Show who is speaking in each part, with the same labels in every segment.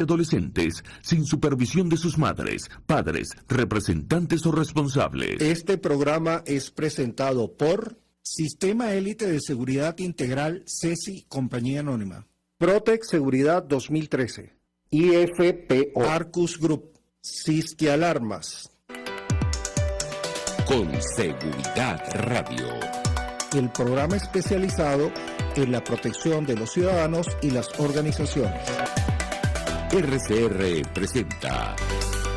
Speaker 1: adolescentes sin supervisión de sus madres, padres, representantes o responsables.
Speaker 2: Este programa es presentado por Sistema Élite de Seguridad Integral CESI Compañía Anónima,
Speaker 3: Protec Seguridad 2013, IFPO,
Speaker 2: Arcus Group, Sisti Alarmas,
Speaker 1: Con Seguridad Radio.
Speaker 2: el programa especializado en la protección de los ciudadanos y las organizaciones.
Speaker 1: RCR presenta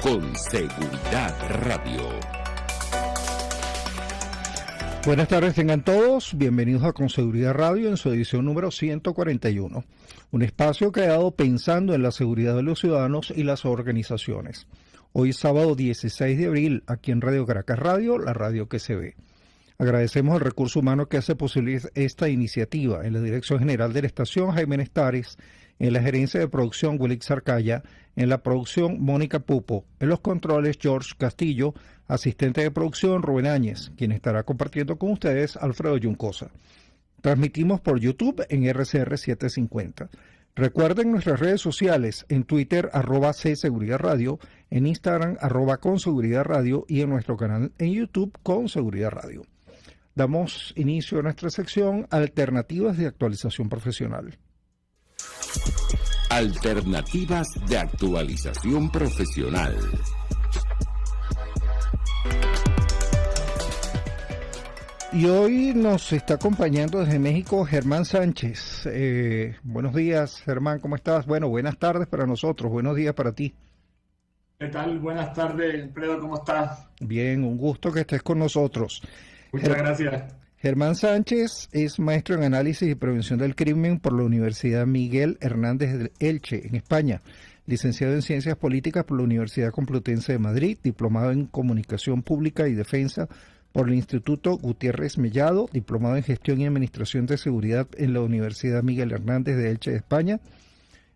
Speaker 1: Con Seguridad Radio.
Speaker 3: Buenas tardes tengan todos, bienvenidos a Con Seguridad Radio en su edición número 141, un espacio creado pensando en la seguridad de los ciudadanos y las organizaciones. Hoy es sábado 16 de abril, aquí en Radio Caracas Radio, la radio que se ve. Agradecemos al recurso humano que hace posible esta iniciativa, en la Dirección General de la Estación Jaime Nestares, en la gerencia de producción Wilix Arcaya, en la producción Mónica Pupo, en los controles George Castillo, asistente de producción Rubén Áñez, quien estará compartiendo con ustedes Alfredo Yuncosa. Transmitimos por YouTube en RCR 750. Recuerden nuestras redes sociales, en Twitter @CSeguridad Radio, en Instagram @Conseguridad Radio y en nuestro canal en YouTube Con Seguridad Radio. Damos inicio a nuestra sección Alternativas de Actualización Profesional.
Speaker 1: Alternativas de actualización profesional.
Speaker 3: Y hoy nos está acompañando desde México Germán Sánchez. Buenos días, Germán, ¿cómo estás? Bueno, buenas tardes para nosotros, buenos días para ti.
Speaker 4: ¿Qué tal? Buenas tardes, Alfredo, ¿cómo estás?
Speaker 3: Bien, un gusto que estés con nosotros.
Speaker 4: Muchas gracias.
Speaker 3: Germán Sánchez es maestro en análisis y prevención del crimen por la Universidad Miguel Hernández de Elche, en España. Licenciado en Ciencias Políticas por la Universidad Complutense de Madrid, diplomado en Comunicación Pública y Defensa por el Instituto Gutiérrez Mellado, diplomado en Gestión y Administración de Seguridad en la Universidad Miguel Hernández de Elche de España,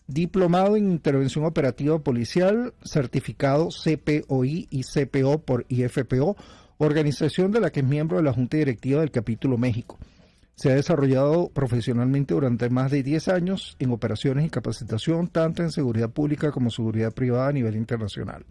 Speaker 3: diplomado en Intervención Operativa Policial, certificado CPOI y CPO por IFPO, organización de la que es miembro de la Junta Directiva del Capítulo México. Se ha desarrollado profesionalmente durante más de 10 años en operaciones y capacitación, tanto en seguridad pública como seguridad privada a nivel internacional.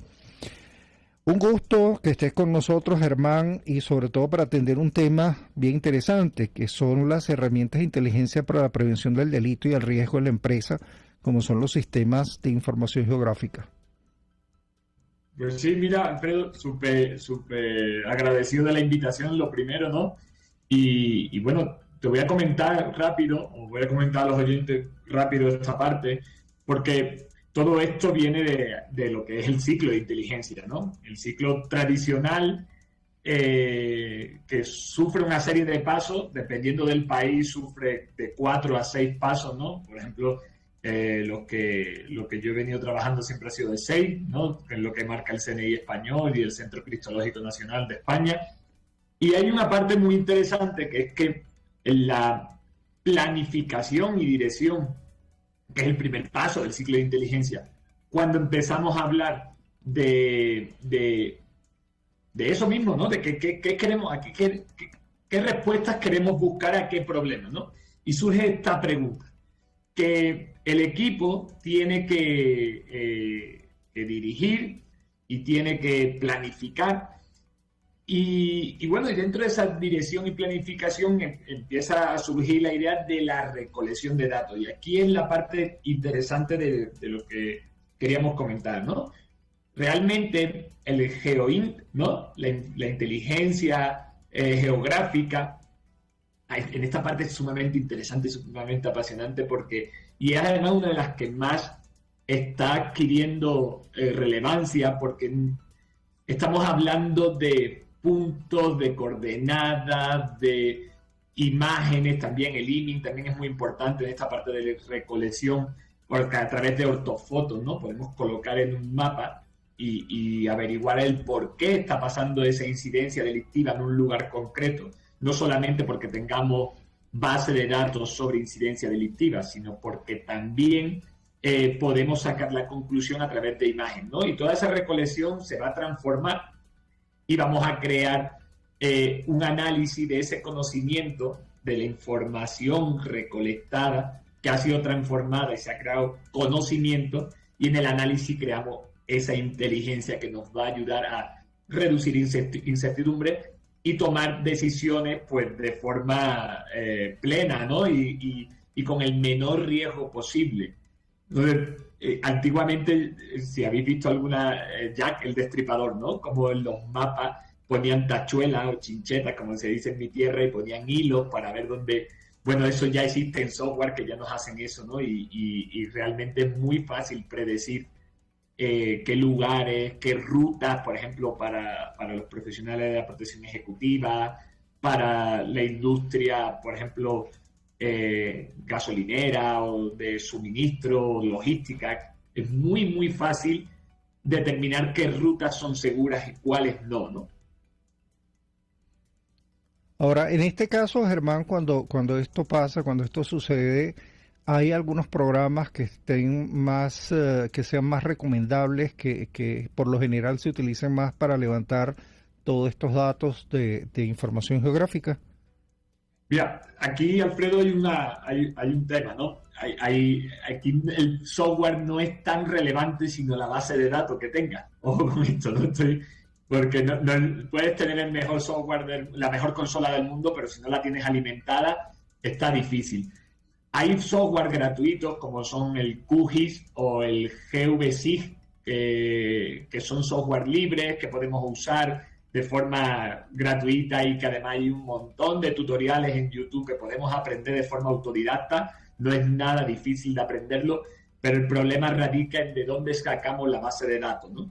Speaker 3: Un gusto que estés con nosotros, Germán, y sobre todo para atender un tema bien interesante, que son las herramientas de inteligencia para la prevención del delito y el riesgo en la empresa, como son los sistemas de información geográfica.
Speaker 4: Pues sí, mira, Alfredo, súper agradecido de la invitación, lo primero, ¿no? Y bueno, te voy a comentar rápido, o voy a comentar a los oyentes rápido esta parte, porque todo esto viene de lo que es el ciclo de inteligencia, ¿no? El ciclo tradicional que sufre una serie de pasos, dependiendo del país, sufre de 4 a 6 pasos, ¿no? Por ejemplo, lo que yo he venido trabajando siempre ha sido de 6, ¿no? Que es lo que marca el CNI español y el Centro Cristológico Nacional de España. Y hay una parte muy interesante que es que la planificación y dirección, que es el primer paso del ciclo de inteligencia, cuando empezamos a hablar de eso mismo, ¿no? De qué queremos, qué respuestas queremos buscar a qué problema, ¿no? Y surge esta pregunta, que el equipo tiene que dirigir y tiene que planificar. Y bueno, y dentro de esa dirección y planificación empieza a surgir la idea de la recolección de datos. Y aquí es la parte interesante de lo que queríamos comentar, ¿no? Realmente el GeoInt, ¿no? La inteligencia geográfica, en esta parte es sumamente interesante y sumamente apasionante y es además una de las que más está adquiriendo relevancia, porque estamos hablando de puntos, de coordenadas, de imágenes, también el imaging también es muy importante en esta parte de la recolección, porque a través de ortofotos, ¿no? Podemos colocar en un mapa y averiguar el por qué está pasando esa incidencia delictiva en un lugar concreto, no solamente porque tengamos base de datos sobre incidencia delictiva, sino porque también podemos sacar la conclusión a través de imagen, ¿no? Y toda esa recolección se va a transformar y vamos a crear un análisis de ese conocimiento, de la información recolectada, que ha sido transformada y se ha creado conocimiento, y en el análisis creamos esa inteligencia que nos va a ayudar a reducir incertidumbre y tomar decisiones pues de forma plena, ¿no? Y con el menor riesgo posible. Entonces, antiguamente, si habéis visto alguna, Jack el Destripador, ¿no? Como en los mapas ponían tachuelas o chinchetas, como se dice en mi tierra, y ponían hilos para ver dónde... Bueno, eso ya existe en software que ya nos hacen eso, ¿no? Y realmente es muy fácil predecir qué lugares, qué rutas, por ejemplo, para los profesionales de la protección ejecutiva, para la industria, por ejemplo, gasolinera o de suministro, logística. Es muy, muy fácil determinar qué rutas son seguras y cuáles no, ¿no?
Speaker 3: Ahora, en este caso, Germán, cuando esto pasa, cuando esto sucede, hay algunos programas que estén más, que sean más recomendables, que por lo general se utilicen más para levantar todos estos datos de información geográfica.
Speaker 4: Mira, aquí, Alfredo, hay un tema, ¿no? Aquí el software no es tan relevante sino la base de datos que tenga. Ojo con esto, ¿no? Porque no puedes tener el mejor software, la mejor consola del mundo, pero si no la tienes alimentada, está difícil. Hay software gratuitos como son el QGIS o el GVSIG, que son software libres que podemos usar de forma gratuita y que además hay un montón de tutoriales en YouTube que podemos aprender de forma autodidacta. No es nada difícil de aprenderlo, pero el problema radica en de dónde sacamos la base de datos, ¿no?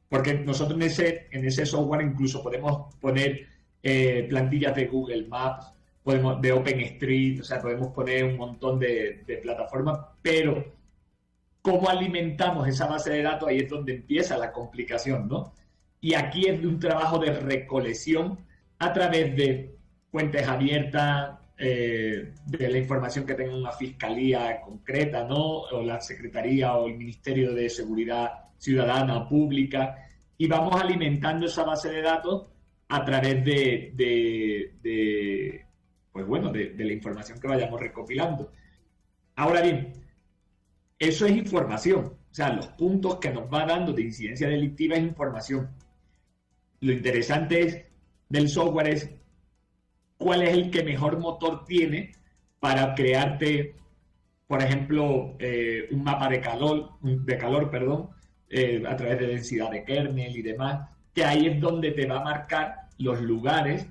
Speaker 4: Porque nosotros en ese software incluso podemos poner plantillas de Google Maps, de OpenStreet, o sea, podemos poner un montón de plataformas, pero cómo alimentamos esa base de datos, ahí es donde empieza la complicación, ¿no? Y aquí es de un trabajo de recolección a través de fuentes abiertas, de la información que tenga una fiscalía concreta, ¿no? O la Secretaría o el Ministerio de Seguridad Ciudadana o Pública, y vamos alimentando esa base de datos a través de la información que vayamos recopilando. Ahora bien, eso es información, o sea, los puntos que nos va dando de incidencia delictiva es información. Lo interesante del software es cuál es el que mejor motor tiene para crearte, por ejemplo, un mapa de calor, a través de densidad de kernel y demás, que ahí es donde te va a marcar los lugares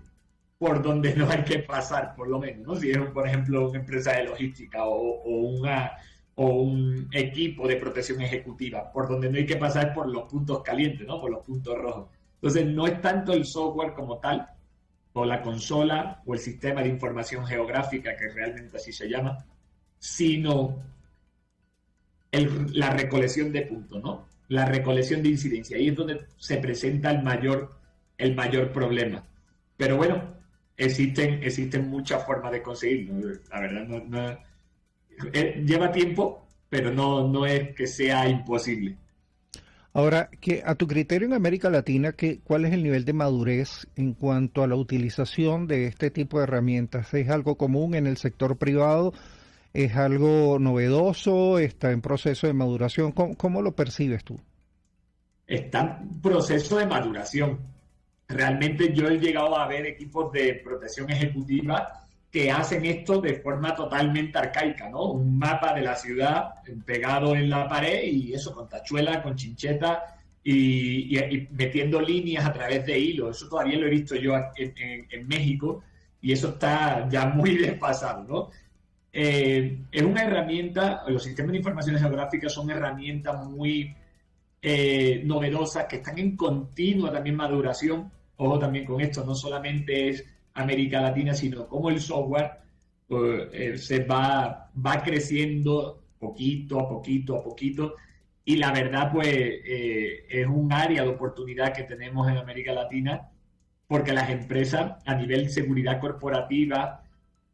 Speaker 4: por donde no hay que pasar, por lo menos, ¿no? Si es, por ejemplo, una empresa de logística o un equipo de protección ejecutiva, por donde no hay que pasar por los puntos calientes, ¿no? Por los puntos rojos. Entonces, no es tanto el software como tal, o la consola, o el sistema de información geográfica, que realmente así se llama, sino la recolección de puntos, ¿no? La recolección de incidencia. Ahí es donde se presenta el mayor problema. Pero bueno, existen muchas formas de conseguirlo. La verdad, lleva tiempo, pero no es que sea imposible.
Speaker 3: Ahora, que a tu criterio en América Latina, ¿cuál es el nivel de madurez en cuanto a la utilización de este tipo de herramientas? ¿Es algo común en el sector privado? ¿Es algo novedoso? ¿Está en proceso de maduración? ¿Cómo lo percibes tú?
Speaker 4: Está en proceso de maduración. Realmente yo he llegado a ver equipos de protección ejecutiva que hacen esto de forma totalmente arcaica, ¿no? Un mapa de la ciudad pegado en la pared y eso con tachuela, con chincheta y metiendo líneas a través de hilos. Eso todavía lo he visto yo en México y eso está ya muy desfasado, ¿no? Es una herramienta, los sistemas de información geográfica son herramientas muy novedosas que están en continua también maduración. Ojo también con esto, no solamente es América Latina, sino como el software se va creciendo poquito a poquito, y la verdad pues es un área de oportunidad que tenemos en América Latina, porque las empresas a nivel seguridad corporativa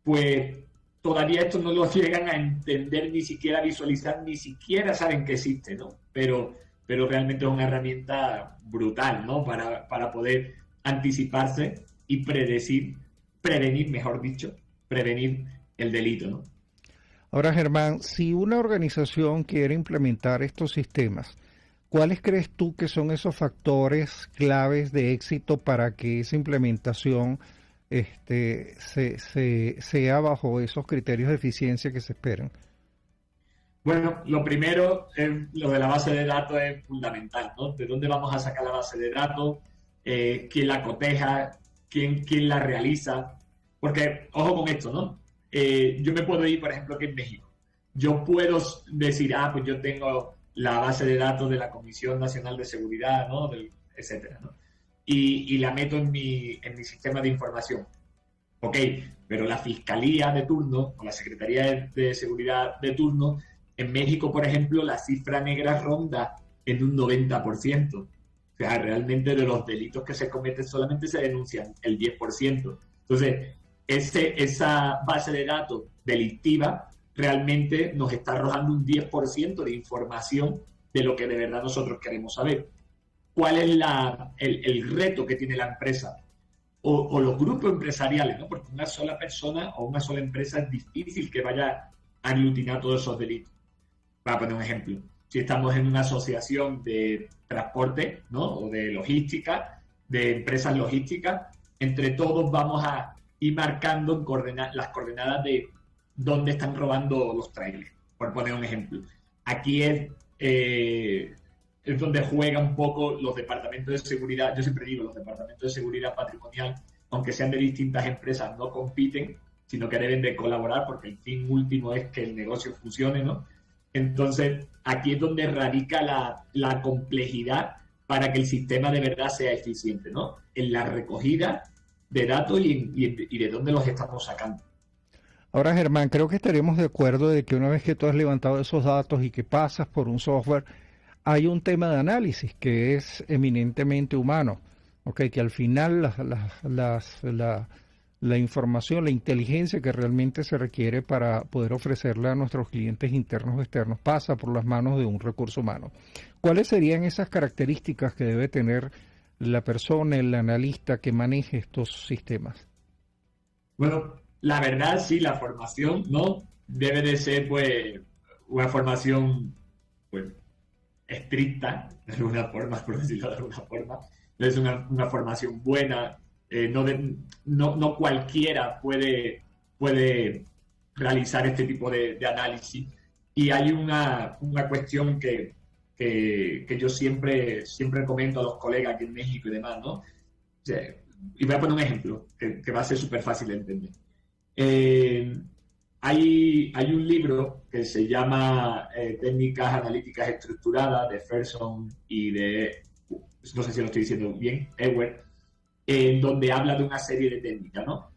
Speaker 4: pues todavía esto no lo llegan a entender, ni siquiera a visualizar, ni siquiera saben que existe, ¿no? Pero realmente es una herramienta brutal, ¿no? Para poder anticiparse y prevenir el delito, ¿no?
Speaker 3: Ahora, Germán, si una organización quiere implementar estos sistemas, ¿cuáles crees tú que son esos factores claves de éxito para que esa implementación sea bajo esos criterios de eficiencia que se esperan?
Speaker 4: Bueno, lo primero, lo de la base de datos es fundamental, ¿no? ¿De dónde vamos a sacar la base de datos? ¿Quién la coteja? ¿Quién la realiza? Porque, ojo con esto, ¿no? Yo me puedo ir, por ejemplo, aquí en México. Yo puedo decir, pues yo tengo la base de datos de la Comisión Nacional de Seguridad, ¿no? Etcétera, ¿no? Y la meto en mi sistema de información. Ok, pero la Fiscalía de turno o la Secretaría de Seguridad de turno, en México, por ejemplo, la cifra negra ronda en un 90%. O sea, realmente de los delitos que se cometen solamente se denuncian el 10%. Entonces, esa base de datos delictiva realmente nos está arrojando un 10% de información de lo que de verdad nosotros queremos saber. ¿Cuál es el reto que tiene la empresa o los grupos empresariales, ¿no? Porque una sola persona o una sola empresa es difícil que vaya a aglutinar todos esos delitos. Voy a poner un ejemplo. Si estamos en una asociación de transporte, ¿no? O de logística, de empresas logísticas, entre todos vamos a ir marcando las coordenadas de dónde están robando los trailers, por poner un ejemplo. Aquí es donde juegan un poco los departamentos de seguridad. Yo siempre digo, los departamentos de seguridad patrimonial, aunque sean de distintas empresas, no compiten, sino que deben de colaborar porque el fin último es que el negocio funcione, ¿no? Entonces, aquí es donde radica la complejidad para que el sistema de verdad sea eficiente, ¿no? En la recogida de datos y de dónde los estamos sacando.
Speaker 3: Ahora, Germán, creo que estaremos de acuerdo de que una vez que tú has levantado esos datos y que pasas por un software, hay un tema de análisis que es eminentemente humano, ¿okay? Que al final la información, la inteligencia que realmente se requiere para poder ofrecerla a nuestros clientes internos o externos pasa por las manos de un recurso humano. ¿Cuáles serían esas características que debe tener la persona, el analista que maneje estos sistemas?
Speaker 4: Bueno, la verdad sí, la formación, ¿no? Debe de ser, pues, una formación, pues, estricta, de alguna forma, por decirlo de alguna forma. Es una formación buena. No cualquiera puede realizar este tipo de análisis. Y hay una cuestión que yo siempre comento a los colegas aquí en México y demás, ¿no? O sea, y voy a poner un ejemplo que va a ser súper fácil de entender. Hay un libro que se llama Técnicas Analíticas Estructuradas de Ferguson y no sé si lo estoy diciendo bien, Ewert, en donde habla de una serie de técnicas, ¿no?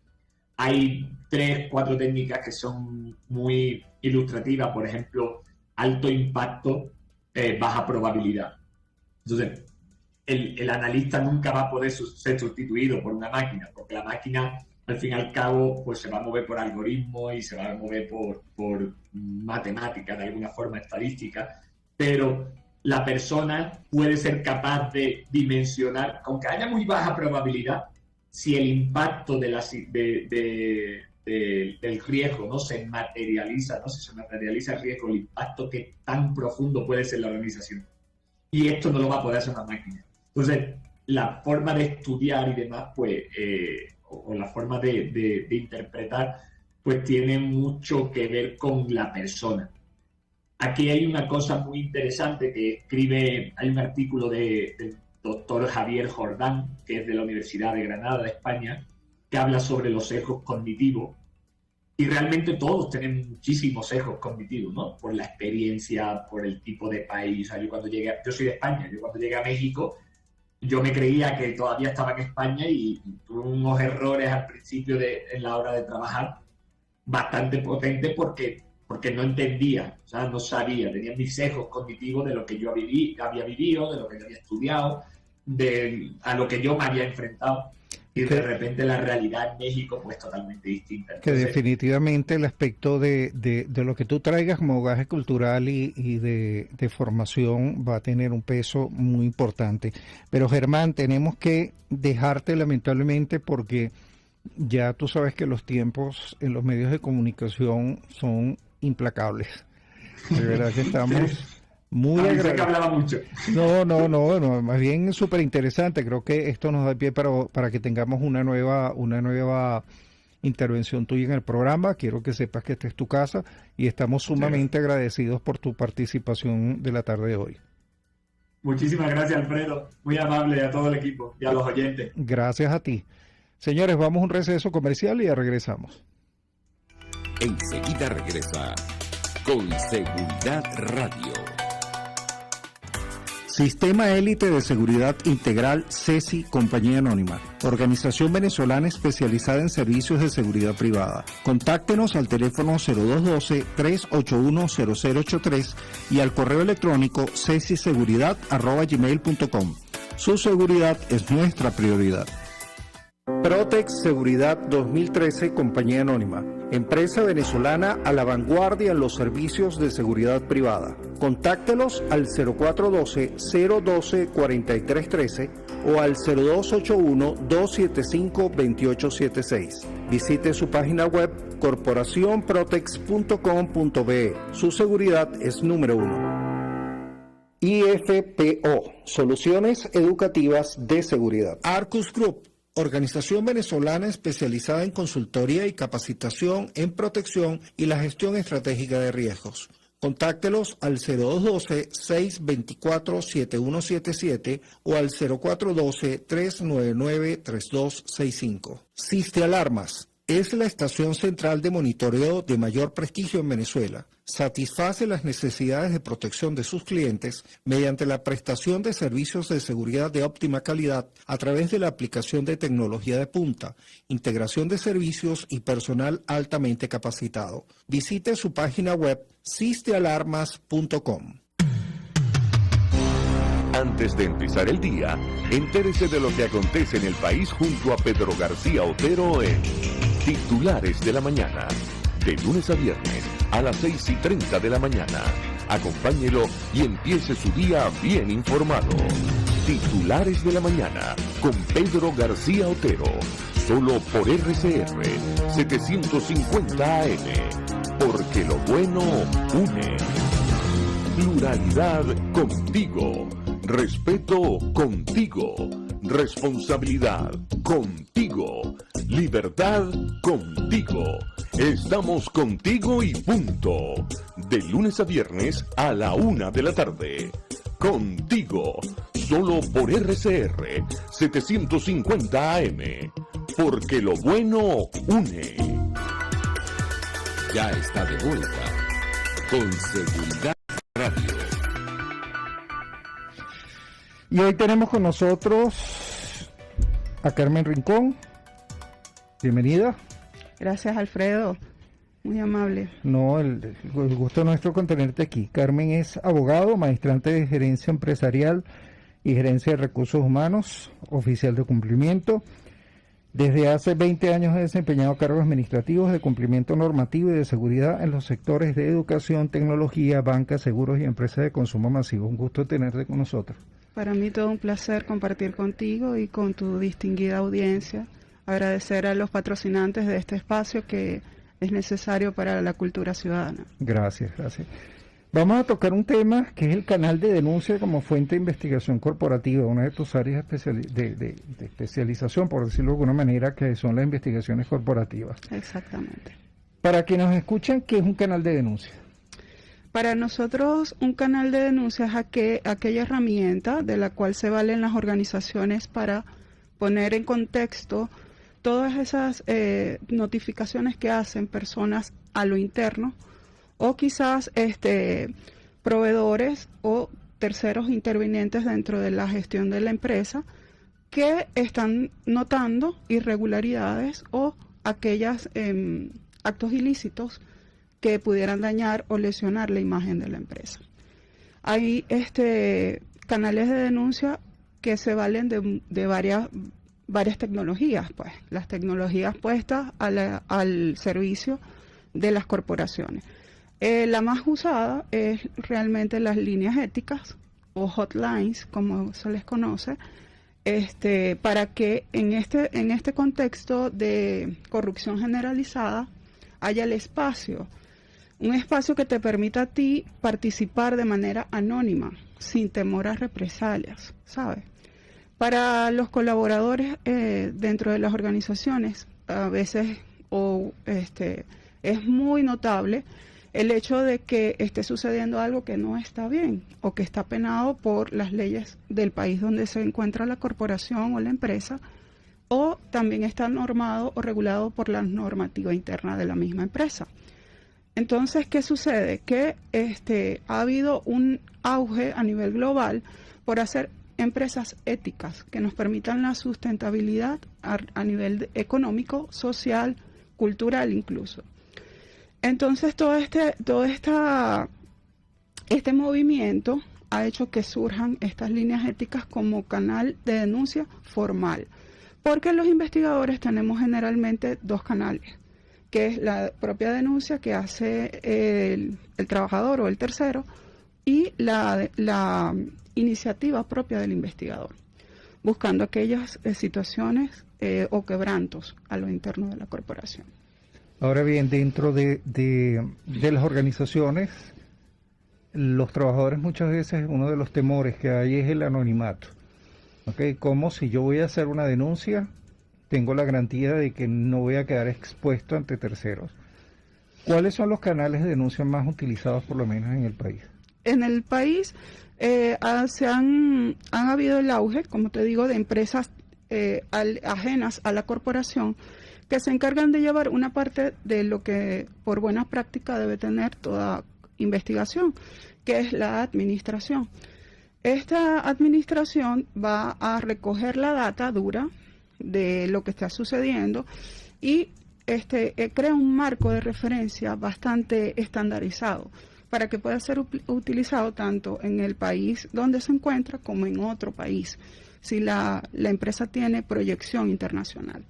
Speaker 4: Hay 3-4 técnicas que son muy ilustrativas, por ejemplo, alto impacto, baja probabilidad. Entonces, el analista nunca va a poder ser sustituido por una máquina, porque la máquina, al fin y al cabo, pues se va a mover por algoritmos y se va a mover por matemática, de alguna forma estadística, pero la persona puede ser capaz de dimensionar, aunque haya muy baja probabilidad, si el impacto del riesgo no se materializa, ¿no? Si se materializa el riesgo, el impacto que tan profundo puede ser la organización. Y esto no lo va a poder hacer una máquina. Entonces, la forma de estudiar y demás, pues, o la forma de interpretar, pues tiene mucho que ver con la persona. Aquí hay una cosa muy interesante que hay un artículo del doctor Javier Jordán, que es de la Universidad de Granada, de España, que habla sobre los sesgos cognitivos. Y realmente todos tenemos muchísimos sesgos cognitivos, ¿no? Por la experiencia, por el tipo de país. O sea, yo soy de España, yo cuando llegué a México, yo me creía que todavía estaba en España y tuve unos errores al principio en la hora de trabajar bastante potentes porque no entendía, o sea, no sabía, tenía mis sesgos cognitivos de lo que yo había vivido, de lo que yo había estudiado, a lo que yo me había enfrentado. Y de repente la realidad en México pues totalmente distinta. Entonces,
Speaker 3: que definitivamente el aspecto de lo que tú traigas como bagaje cultural y de formación va a tener un peso muy importante. Pero Germán, tenemos que dejarte lamentablemente porque ya tú sabes que los tiempos en los medios de comunicación son implacables. De verdad que estamos muy
Speaker 4: Pensé que
Speaker 3: agradecidos.
Speaker 4: hablaba mucho.
Speaker 3: No, más bien súper interesante. Creo que esto nos da pie para que tengamos una nueva intervención tuya en el programa. Quiero que sepas que esta es tu casa y estamos sumamente agradecidos por tu participación de la tarde de hoy.
Speaker 4: Muchísimas gracias, Alfredo. Muy amable a todo el equipo y a los oyentes.
Speaker 3: Gracias a ti. Señores, vamos a un receso comercial y ya regresamos.
Speaker 1: Enseguida regresa con Seguridad Radio.
Speaker 2: Sistema Élite de Seguridad Integral CESI Compañía Anónima, organización venezolana especializada en servicios de seguridad privada. Contáctenos al teléfono 0212-381-0083 y al correo electrónico cesiseguridad@gmail.com. Su seguridad es nuestra prioridad. Protex Seguridad 2013 Compañía Anónima, empresa venezolana a la vanguardia en los servicios de seguridad privada. Contáctelos al 0412-012-4313 o al 0281-275-2876. Visite su página web corporacionprotex.com.be. Su seguridad es número 1. IFPO, Soluciones Educativas de Seguridad. Arcus Group, organización venezolana especializada en consultoría y capacitación en protección y la gestión estratégica de riesgos. Contáctelos al 0212-624-7177 o al 0412-399-3265. Siste Alarmas es la estación central de monitoreo de mayor prestigio en Venezuela. Satisface las necesidades de protección de sus clientes mediante la prestación de servicios de seguridad de óptima calidad a través de la aplicación de tecnología de punta, integración de servicios y personal altamente capacitado. Visite su página web sistealarmas.com.
Speaker 1: Antes de empezar el día, entérese de lo que acontece en el país junto a Pedro García Otero en Titulares de la Mañana. De lunes a viernes a las 6:30 de la mañana. Acompáñelo y empiece su día bien informado. Titulares de la Mañana con Pedro García Otero. Solo por RCR 750 AM. Porque lo bueno une. Pluralidad contigo. Respeto contigo. Responsabilidad contigo. Libertad contigo. Estamos contigo y punto. De lunes a viernes a la 1 de la tarde. Contigo. Solo por RCR 750 AM. Porque lo bueno une. Ya está de vuelta. Con Seguridad Radio.
Speaker 3: Y hoy tenemos con nosotros a Carmen Rincón. Bienvenida.
Speaker 5: Gracias, Alfredo. Muy amable.
Speaker 3: No, el gusto nuestro con tenerte aquí. Carmen es abogado, maestrante de gerencia empresarial y gerencia de recursos humanos, oficial de cumplimiento. Desde hace 20 años ha desempeñado cargos administrativos de cumplimiento normativo y de seguridad en los sectores de educación, tecnología, banca, seguros y empresas de consumo masivo. Un gusto tenerte con nosotros.
Speaker 5: Para mí todo un placer compartir contigo y con tu distinguida audiencia. Agradecer a los patrocinantes de este espacio que es necesario para la cultura ciudadana.
Speaker 3: Gracias. Vamos a tocar un tema que es el canal de denuncia como fuente de investigación corporativa, una de tus áreas de especialización, por decirlo de alguna manera, que son las investigaciones corporativas.
Speaker 5: Exactamente.
Speaker 3: Para quienes nos escuchan, ¿qué es un canal de denuncia?
Speaker 5: Para nosotros, un canal de denuncia es aquella herramienta de la cual se valen las organizaciones para poner en contexto todas esas notificaciones que hacen personas a lo interno o quizás proveedores o terceros intervinientes dentro de la gestión de la empresa que están notando irregularidades o aquellos actos ilícitos que pudieran dañar o lesionar la imagen de la empresa. Hay canales de denuncia que se valen de varias tecnologías, pues, las tecnologías puestas al servicio de las corporaciones. La más usada es realmente las líneas éticas o hotlines, como se les conoce, para que en este contexto de corrupción generalizada haya el espacio Un espacio que te permita a ti participar de manera anónima, sin temor a represalias, ¿sabes? Para los colaboradores dentro de las organizaciones, a veces es muy notable el hecho de que esté sucediendo algo que no está bien o que está penado por las leyes del país donde se encuentra la corporación o la empresa, o también está normado o regulado por la normativa interna de la misma empresa. Entonces, ¿qué sucede? Que ha habido un auge a nivel global por hacer empresas éticas que nos permitan la sustentabilidad a nivel económico, social, cultural incluso. Entonces, todo este movimiento ha hecho que surjan estas líneas éticas como canal de denuncia formal, porque los investigadores tenemos generalmente dos canales, que es la propia denuncia que hace el trabajador o el tercero y la iniciativa propia del investigador, buscando aquellas situaciones o quebrantos a lo interno de la corporación.
Speaker 3: Ahora bien, dentro de las organizaciones, los trabajadores muchas veces uno de los temores que hay es el anonimato. ¿Okay? Como si yo voy a hacer una denuncia, tengo la garantía de que no voy a quedar expuesto ante terceros. ¿Cuáles son los canales de denuncia más utilizados por lo menos en el país?
Speaker 5: En el país han habido el auge, como te digo, de empresas ajenas a la corporación que se encargan de llevar una parte de lo que por buena práctica debe tener toda investigación, que es la administración. Esta administración va a recoger la data dura de lo que está sucediendo y crea un marco de referencia bastante estandarizado para que pueda ser utilizado tanto en el país donde se encuentra como en otro país, si la empresa tiene proyección internacional.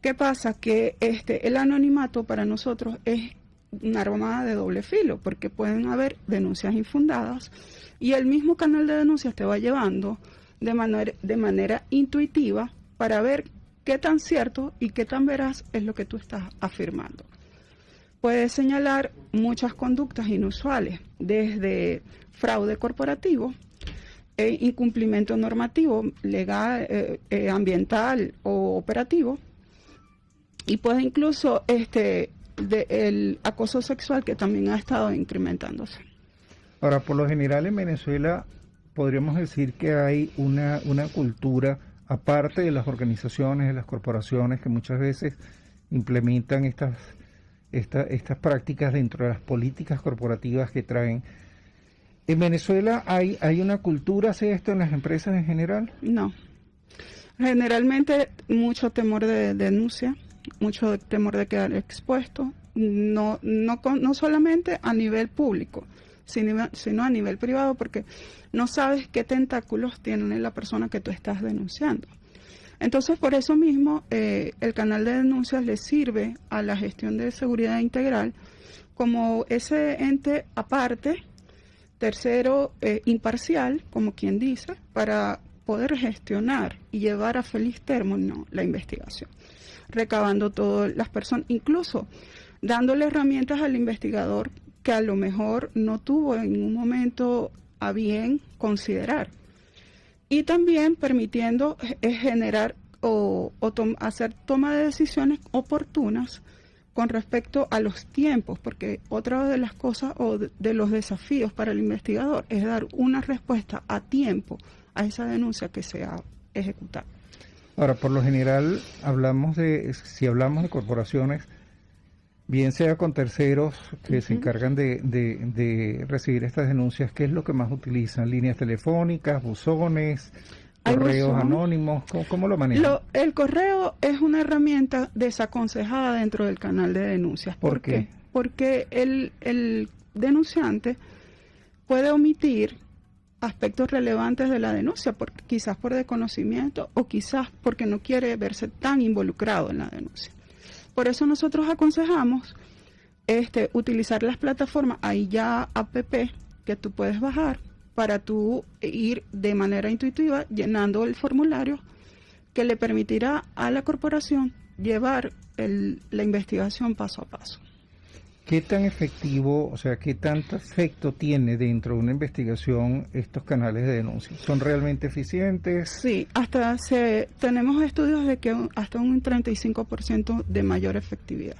Speaker 5: ¿Qué pasa? Que el anonimato para nosotros es una arma de doble filo, porque pueden haber denuncias infundadas y el mismo canal de denuncias te va llevando de manera intuitiva para ver qué tan cierto y qué tan veraz es lo que tú estás afirmando. Puedes señalar muchas conductas inusuales, desde fraude corporativo, incumplimiento normativo, legal, ambiental o operativo, y puede incluso el acoso sexual, que también ha estado incrementándose.
Speaker 3: Ahora, por lo general en Venezuela podríamos decir que hay una cultura, aparte de las organizaciones, de las corporaciones, que muchas veces implementan estas prácticas dentro de las políticas corporativas que traen. ¿En Venezuela hay una cultura hacia esto en las empresas en general?
Speaker 5: No. Generalmente mucho temor de denuncia, mucho temor de quedar expuesto, no solamente a nivel público, sino a nivel privado, porque no sabes qué tentáculos tiene la persona que tú estás denunciando. Entonces, por eso mismo, el canal de denuncias le sirve a la gestión de seguridad integral como ese ente aparte, tercero, imparcial, como quien dice, para poder gestionar y llevar a feliz término la investigación, recabando todas las personas, incluso dándole herramientas al investigador que a lo mejor no tuvo en ningún momento a bien considerar. Y también permitiendo generar o hacer toma de decisiones oportunas con respecto a los tiempos, porque otra de las cosas o de los desafíos para el investigador es dar una respuesta a tiempo a esa denuncia que se ha ejecutado.
Speaker 3: Ahora, por lo general, si hablamos de corporaciones, bien sea con terceros que se encargan de recibir estas denuncias, ¿qué es lo que más utilizan? ¿Líneas telefónicas, buzones, correos anónimos? ¿Cómo lo manejan?
Speaker 5: El correo es una herramienta desaconsejada dentro del canal de denuncias.
Speaker 3: ¿Por qué?
Speaker 5: Porque el denunciante puede omitir aspectos relevantes de la denuncia, quizás por desconocimiento o quizás porque no quiere verse tan involucrado en la denuncia. Por eso nosotros aconsejamos utilizar las plataformas, hay ya app que tú puedes bajar para tú ir de manera intuitiva llenando el formulario que le permitirá a la corporación llevar la investigación paso a paso.
Speaker 3: ¿Qué tan efectivo, o sea, qué tanto efecto tiene dentro de una investigación estos canales de denuncia? ¿Son realmente eficientes?
Speaker 5: Sí, tenemos estudios de que hasta un 35% de mayor efectividad.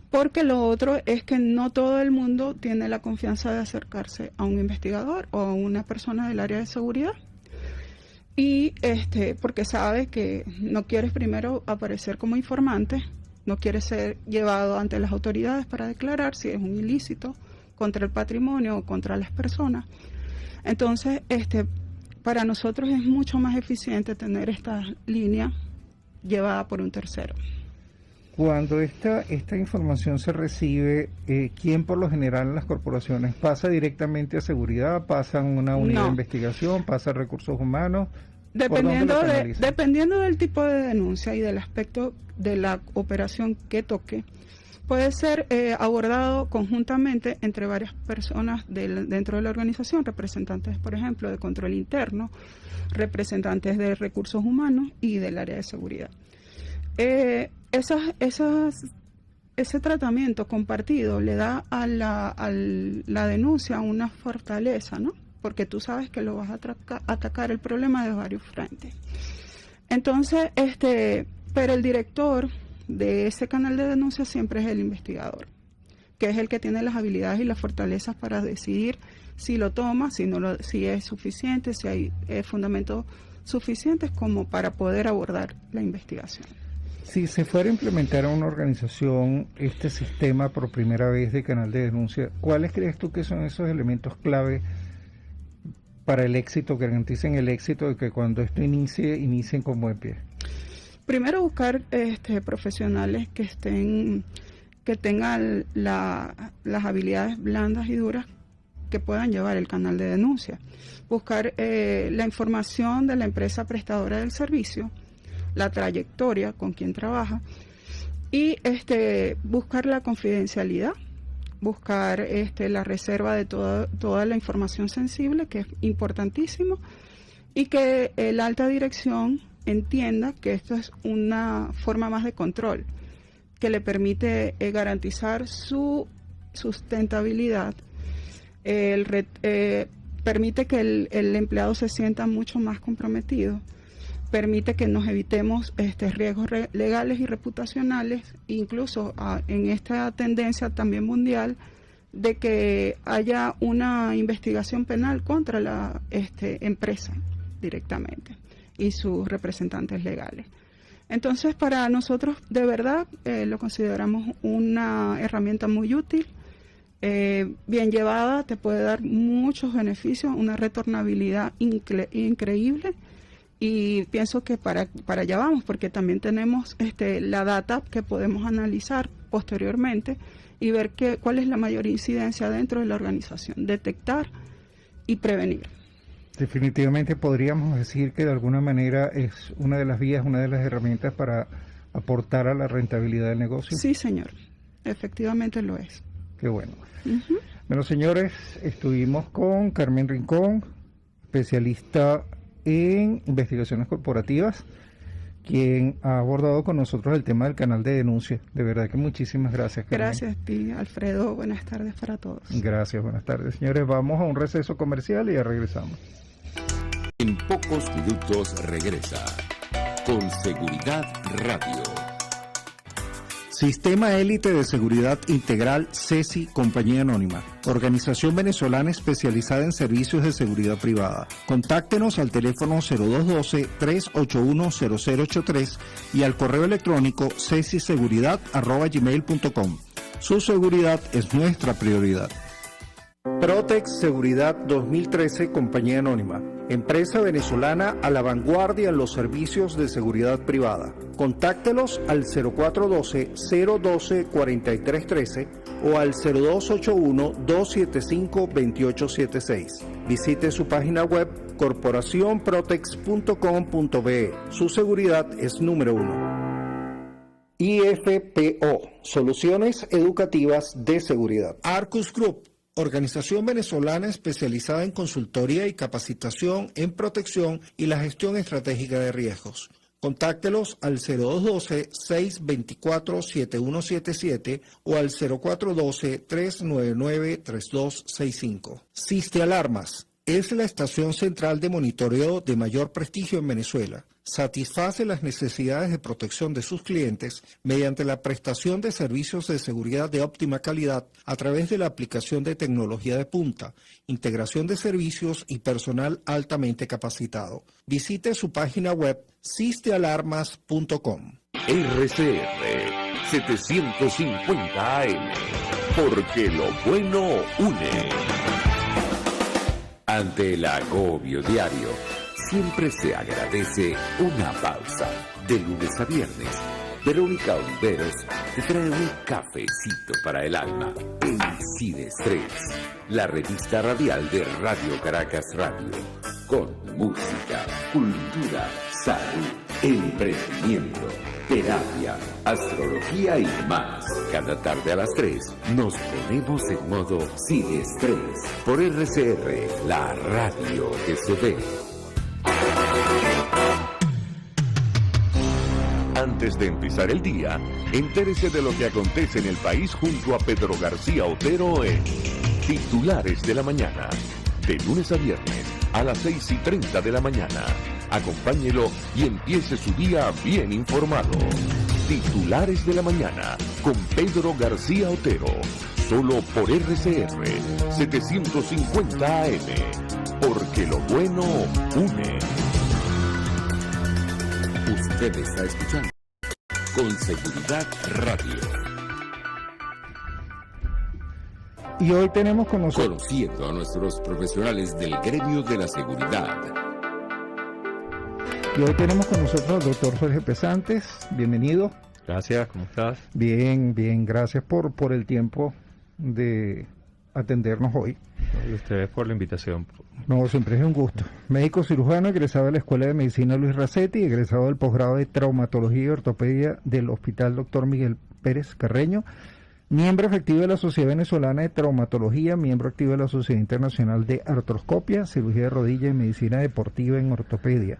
Speaker 5: Porque lo otro es que no todo el mundo tiene la confianza de acercarse a un investigador o a una persona del área de seguridad. Y porque sabe que no quieres primero aparecer como informante, no quieres ser llevado ante las autoridades para declarar si es un ilícito contra el patrimonio o contra las personas. Entonces, para nosotros es mucho más eficiente tener esta línea llevada por un tercero.
Speaker 3: Cuando esta información se recibe, ¿quién por lo general en las corporaciones pasa directamente a seguridad? ¿Pasa a una unidad de investigación? ¿Pasa a recursos humanos?
Speaker 5: Dependiendo del tipo de denuncia y del aspecto de la operación que toque, puede ser abordado conjuntamente entre varias personas dentro de la organización, representantes, por ejemplo, de control interno, representantes de recursos humanos y del área de seguridad. Ese tratamiento compartido le da a la denuncia una fortaleza, ¿no? Porque tú sabes que lo vas a atacar el problema de varios frentes. Entonces, pero el director de ese canal de denuncia siempre es el investigador, que es el que tiene las habilidades y las fortalezas para decidir si lo toma, si es suficiente, si hay fundamentos suficientes como para poder abordar la investigación.
Speaker 3: Si se fuera a implementar en una organización este sistema por primera vez de canal de denuncia, ¿cuáles crees tú que son esos elementos clave para el éxito, que garanticen el éxito de que cuando esto inicien con buen pie?
Speaker 5: Primero, buscar profesionales que tengan las habilidades blandas y duras que puedan llevar el canal de denuncia. Buscar la información de la empresa prestadora del servicio, la trayectoria con quien trabaja y buscar la confidencialidad, buscar la reserva de toda la información sensible, que es importantísimo, y que la alta dirección entienda que esto es una forma más de control que le permite garantizar su sustentabilidad, permite que el empleado se sienta mucho más comprometido, permite que nos evitemos riesgos legales y reputacionales, incluso en esta tendencia también mundial de que haya una investigación penal contra la empresa directamente y sus representantes legales. Entonces, para nosotros, de verdad, lo consideramos una herramienta muy útil, bien llevada, te puede dar muchos beneficios, una retornabilidad increíble. Y pienso que para allá vamos, porque también tenemos la data que podemos analizar posteriormente y ver cuál es la mayor incidencia dentro de la organización, detectar y prevenir.
Speaker 3: Definitivamente podríamos decir que de alguna manera es una de las vías, una de las herramientas para aportar a la rentabilidad del negocio.
Speaker 5: Sí, señor, efectivamente lo es.
Speaker 3: Qué bueno. Bueno, señores, estuvimos con Carmen Rincón, especialista en investigaciones corporativas, quien ha abordado con nosotros el tema del canal de denuncia. De verdad que muchísimas gracias, Carmen.
Speaker 5: Gracias a ti, Alfredo. Buenas tardes para todos.
Speaker 3: Gracias, buenas tardes. Señores, vamos a un receso comercial y ya regresamos.
Speaker 1: En pocos minutos regresa con Seguridad Radio.
Speaker 2: Sistema Élite de Seguridad Integral CESI Compañía Anónima, organización venezolana especializada en servicios de seguridad privada. Contáctenos al teléfono 0212-381-0083 y al correo electrónico cesiseguridad@gmail.com. Su seguridad es nuestra prioridad. Protex Seguridad 2013 Compañía Anónima, empresa venezolana a la vanguardia en los servicios de seguridad privada. Contáctelos al 0412-012-4313 o al 0281-275-2876. Visite su página web corporacionprotex.com.be. Su seguridad es número 1. IFPO, Soluciones Educativas de Seguridad. Arcus Group, organización venezolana especializada en consultoría y capacitación en protección y la gestión estratégica de riesgos. Contáctelos al 0212-624-7177 o al 0412-399-3265. Siste Alarmas es la estación central de monitoreo de mayor prestigio en Venezuela. Satisface las necesidades de protección de sus clientes mediante la prestación de servicios de seguridad de óptima calidad a través de la aplicación de tecnología de punta, integración de servicios y personal altamente capacitado. Visite su página web sistealarmas.com.
Speaker 1: RCR 750 AM, porque lo bueno une. Ante el agobio diario, siempre se agradece una pausa. De lunes a viernes, Verónica Oliveros te trae un cafecito para el alma en Sin Estrés, la revista radial de Radio Caracas Radio, con música, cultura, salud, emprendimiento, terapia, astrología y más. Cada tarde a las 3 nos ponemos en modo Sin Estrés por RCR, la radio que se ve. Antes de empezar el día, entérese de lo que acontece en el país junto a Pedro García Otero en Titulares de la Mañana, de lunes a viernes a las 6:30 de la mañana. Acompáñelo y empiece su día bien informado. Titulares de la Mañana con Pedro García Otero, solo por RCR 750 AM, porque lo bueno une. Usted está escuchando Con Seguridad Radio.
Speaker 3: Y hoy tenemos con nosotros...
Speaker 1: Conociendo a nuestros profesionales del gremio de la seguridad.
Speaker 3: Y hoy tenemos con nosotros al doctor Jorge Pesantes. Bienvenido.
Speaker 6: Gracias, ¿cómo estás?
Speaker 3: Bien, bien. Gracias por el tiempo de atendernos hoy.
Speaker 6: Y ustedes por la invitación.
Speaker 3: No, siempre es un gusto. Médico cirujano, egresado de la Escuela de Medicina Luis Racetti, egresado del posgrado de Traumatología y Ortopedia del Hospital Dr. Miguel Pérez Carreño, miembro efectivo de la Sociedad Venezolana de Traumatología, miembro activo de la Sociedad Internacional de Artroscopia, Cirugía de Rodilla y Medicina Deportiva en Ortopedia,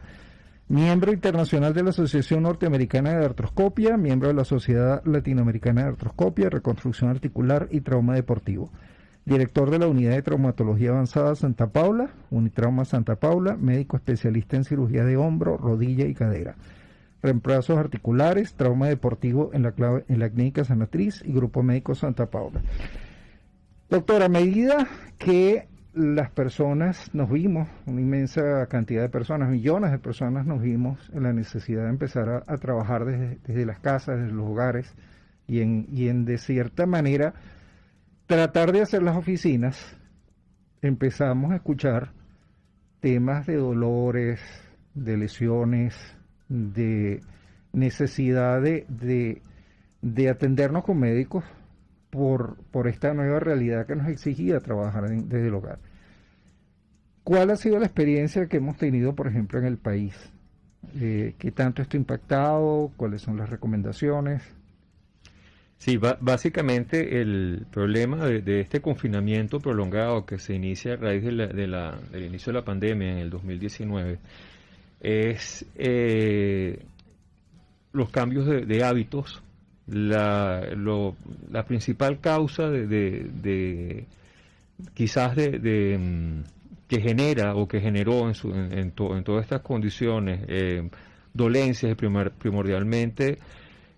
Speaker 3: miembro internacional de la Asociación Norteamericana de Artroscopia, miembro de la Sociedad Latinoamericana de Artroscopia, Reconstrucción Articular y Trauma Deportivo. Director de la Unidad de Traumatología Avanzada Santa Paula, Unitrauma Santa Paula, médico especialista en cirugía de hombro, rodilla y cadera. Reemplazos articulares, trauma deportivo en la Clínica Sanatriz y Grupo Médico Santa Paula. Doctor, a medida que las personas nos vimos, una inmensa cantidad de personas, millones de personas nos vimos en la necesidad de empezar a trabajar desde las casas, desde los hogares y en de cierta manera tratar de hacer las oficinas, empezamos a escuchar temas de dolores, de lesiones, de necesidad de atendernos con médicos por esta nueva realidad que nos exigía trabajar desde el hogar. ¿Cuál ha sido la experiencia que hemos tenido, por ejemplo, en el país? ¿Qué tanto esto ha impactado? ¿Cuáles son las recomendaciones?
Speaker 6: Sí, básicamente el problema de este confinamiento prolongado que se inicia a raíz del inicio de la pandemia en el 2019 es los cambios de hábitos. La principal causa quizás que genera o que generó en todas estas condiciones dolencias primordialmente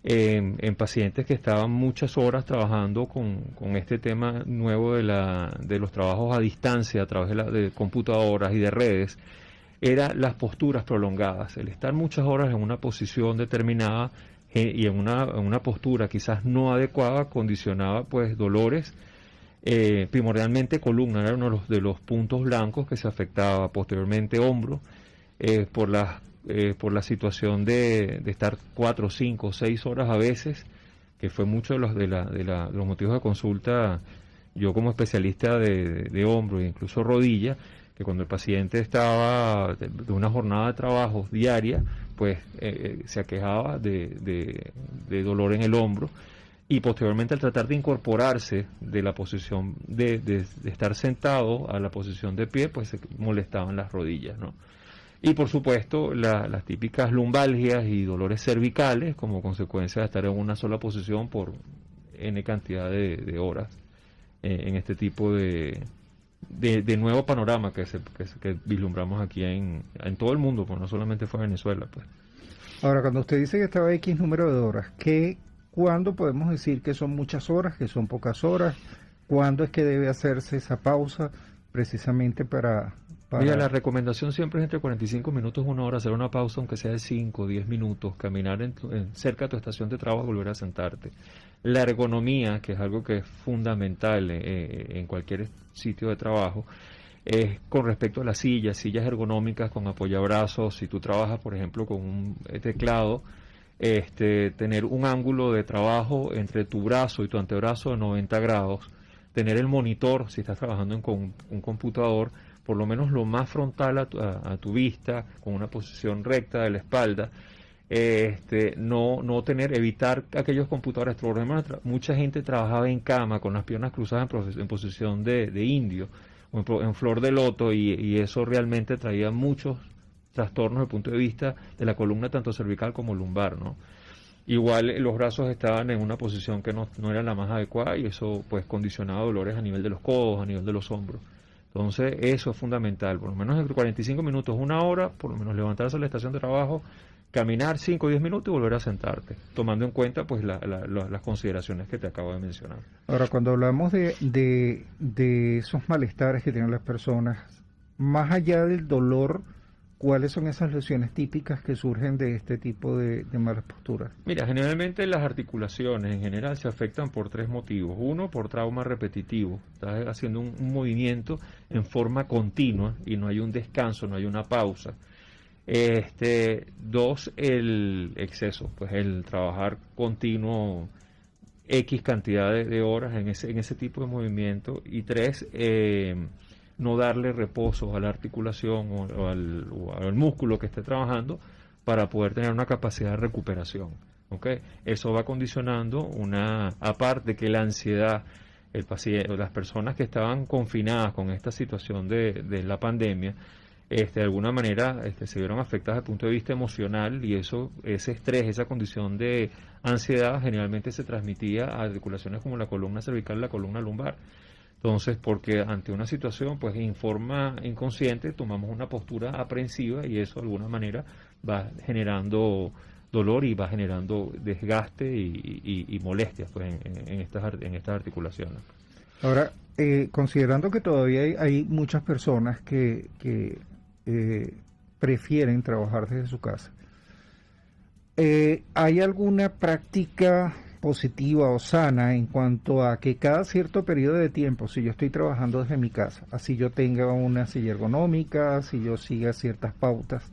Speaker 6: en pacientes que estaban muchas horas trabajando con este tema nuevo de los trabajos a distancia a través de computadoras y de redes, eran las posturas prolongadas, el estar muchas horas en una posición determinada y en una postura quizás no adecuada condicionaba pues dolores, primordialmente columna, era uno de los puntos blancos que se afectaba, posteriormente hombro, por la situación de estar 4, 5, 6 horas a veces, que fue mucho de los motivos de consulta, yo como especialista de hombro e incluso rodilla, que cuando el paciente estaba de una jornada de trabajo diaria, pues se aquejaba de dolor en el hombro, y posteriormente al tratar de incorporarse de la posición de estar sentado a la posición de pie, pues se molestaban las rodillas, ¿no? Y por supuesto, las típicas lumbalgias y dolores cervicales como consecuencia de estar en una sola posición por N cantidad de horas en este tipo de nuevo panorama que vislumbramos aquí en todo el mundo, pues no solamente fue Venezuela. Pues.
Speaker 3: Ahora, cuando usted dice que estaba X número de horas, ¿cuándo podemos decir que son muchas horas, que son pocas horas? ¿Cuándo es que debe hacerse esa pausa precisamente para...
Speaker 6: Mira, la recomendación siempre es entre 45 minutos y 1 hora, hacer una pausa aunque sea de 5 o 10 minutos, caminar cerca de tu estación de trabajo y volver a sentarte. La ergonomía, que es algo que es fundamental en cualquier sitio de trabajo, es con respecto a las sillas ergonómicas con apoyabrazos. Si tú trabajas, por ejemplo, con un teclado, tener un ángulo de trabajo entre tu brazo y tu antebrazo de 90 grados, tener el monitor, si estás trabajando con un computador, por lo menos lo más frontal a tu vista, con una posición recta de la espalda, evitar aquellos computadores. Por lo menos mucha gente trabajaba en cama con las piernas cruzadas en posición de indio o en flor de loto, y eso realmente traía muchos trastornos desde el punto de vista de la columna tanto cervical como lumbar, ¿no? Igual los brazos estaban en una posición que no era la más adecuada, y eso pues condicionaba dolores a nivel de los codos, a nivel de los hombros. Entonces eso es fundamental, por lo menos entre 45 minutos, 1 hora, por lo menos levantarse a la estación de trabajo, caminar 5 o 10 minutos y volver a sentarte, tomando en cuenta pues las consideraciones que te acabo de mencionar.
Speaker 3: Ahora, cuando hablamos de esos malestares que tienen las personas, más allá del dolor, ¿cuáles son esas lesiones típicas que surgen de este tipo de malas posturas?
Speaker 6: Mira, generalmente las articulaciones en general se afectan por 3 motivos. 1, por trauma repetitivo. Estás haciendo un movimiento en forma continua y no hay un descanso, no hay una pausa. 2, el exceso, pues el trabajar continuo X cantidad de horas en ese tipo de movimiento. Y 3, no darle reposo a la articulación o al músculo que esté trabajando para poder tener una capacidad de recuperación. ¿Okay? Eso va condicionando aparte que la ansiedad, el paciente, las personas que estaban confinadas con esta situación de la pandemia, de alguna manera se vieron afectadas desde el punto de vista emocional, y ese estrés, esa condición de ansiedad generalmente se transmitía a articulaciones como la columna cervical y la columna lumbar. Entonces, porque ante una situación, pues en forma inconsciente, tomamos una postura aprensiva, y eso de alguna manera va generando dolor y va generando desgaste y molestias pues, en estas articulaciones.
Speaker 3: Ahora, considerando que todavía hay muchas personas que prefieren trabajar desde su casa, ¿hay alguna práctica positiva o sana en cuanto a que cada cierto periodo de tiempo, si yo estoy trabajando desde mi casa, así yo tenga una silla ergonómica, si yo siga ciertas pautas,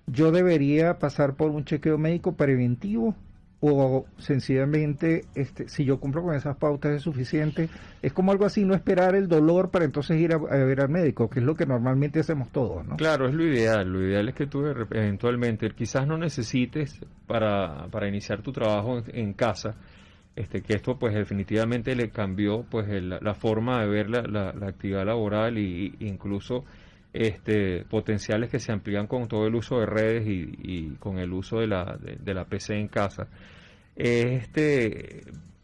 Speaker 3: yo debería pasar por un chequeo médico preventivo, o sencillamente si yo cumplo con esas pautas es suficiente? Es como algo así, no esperar el dolor para entonces ir a ver al médico, que es lo que normalmente hacemos todos, ¿no?
Speaker 6: Claro, es lo ideal. Lo ideal es que tú eventualmente quizás no necesites para iniciar tu trabajo en casa, que esto pues definitivamente le cambió pues la forma de ver la actividad laboral, y incluso potenciales que se amplían con todo el uso de redes y con el uso de la PC en casa.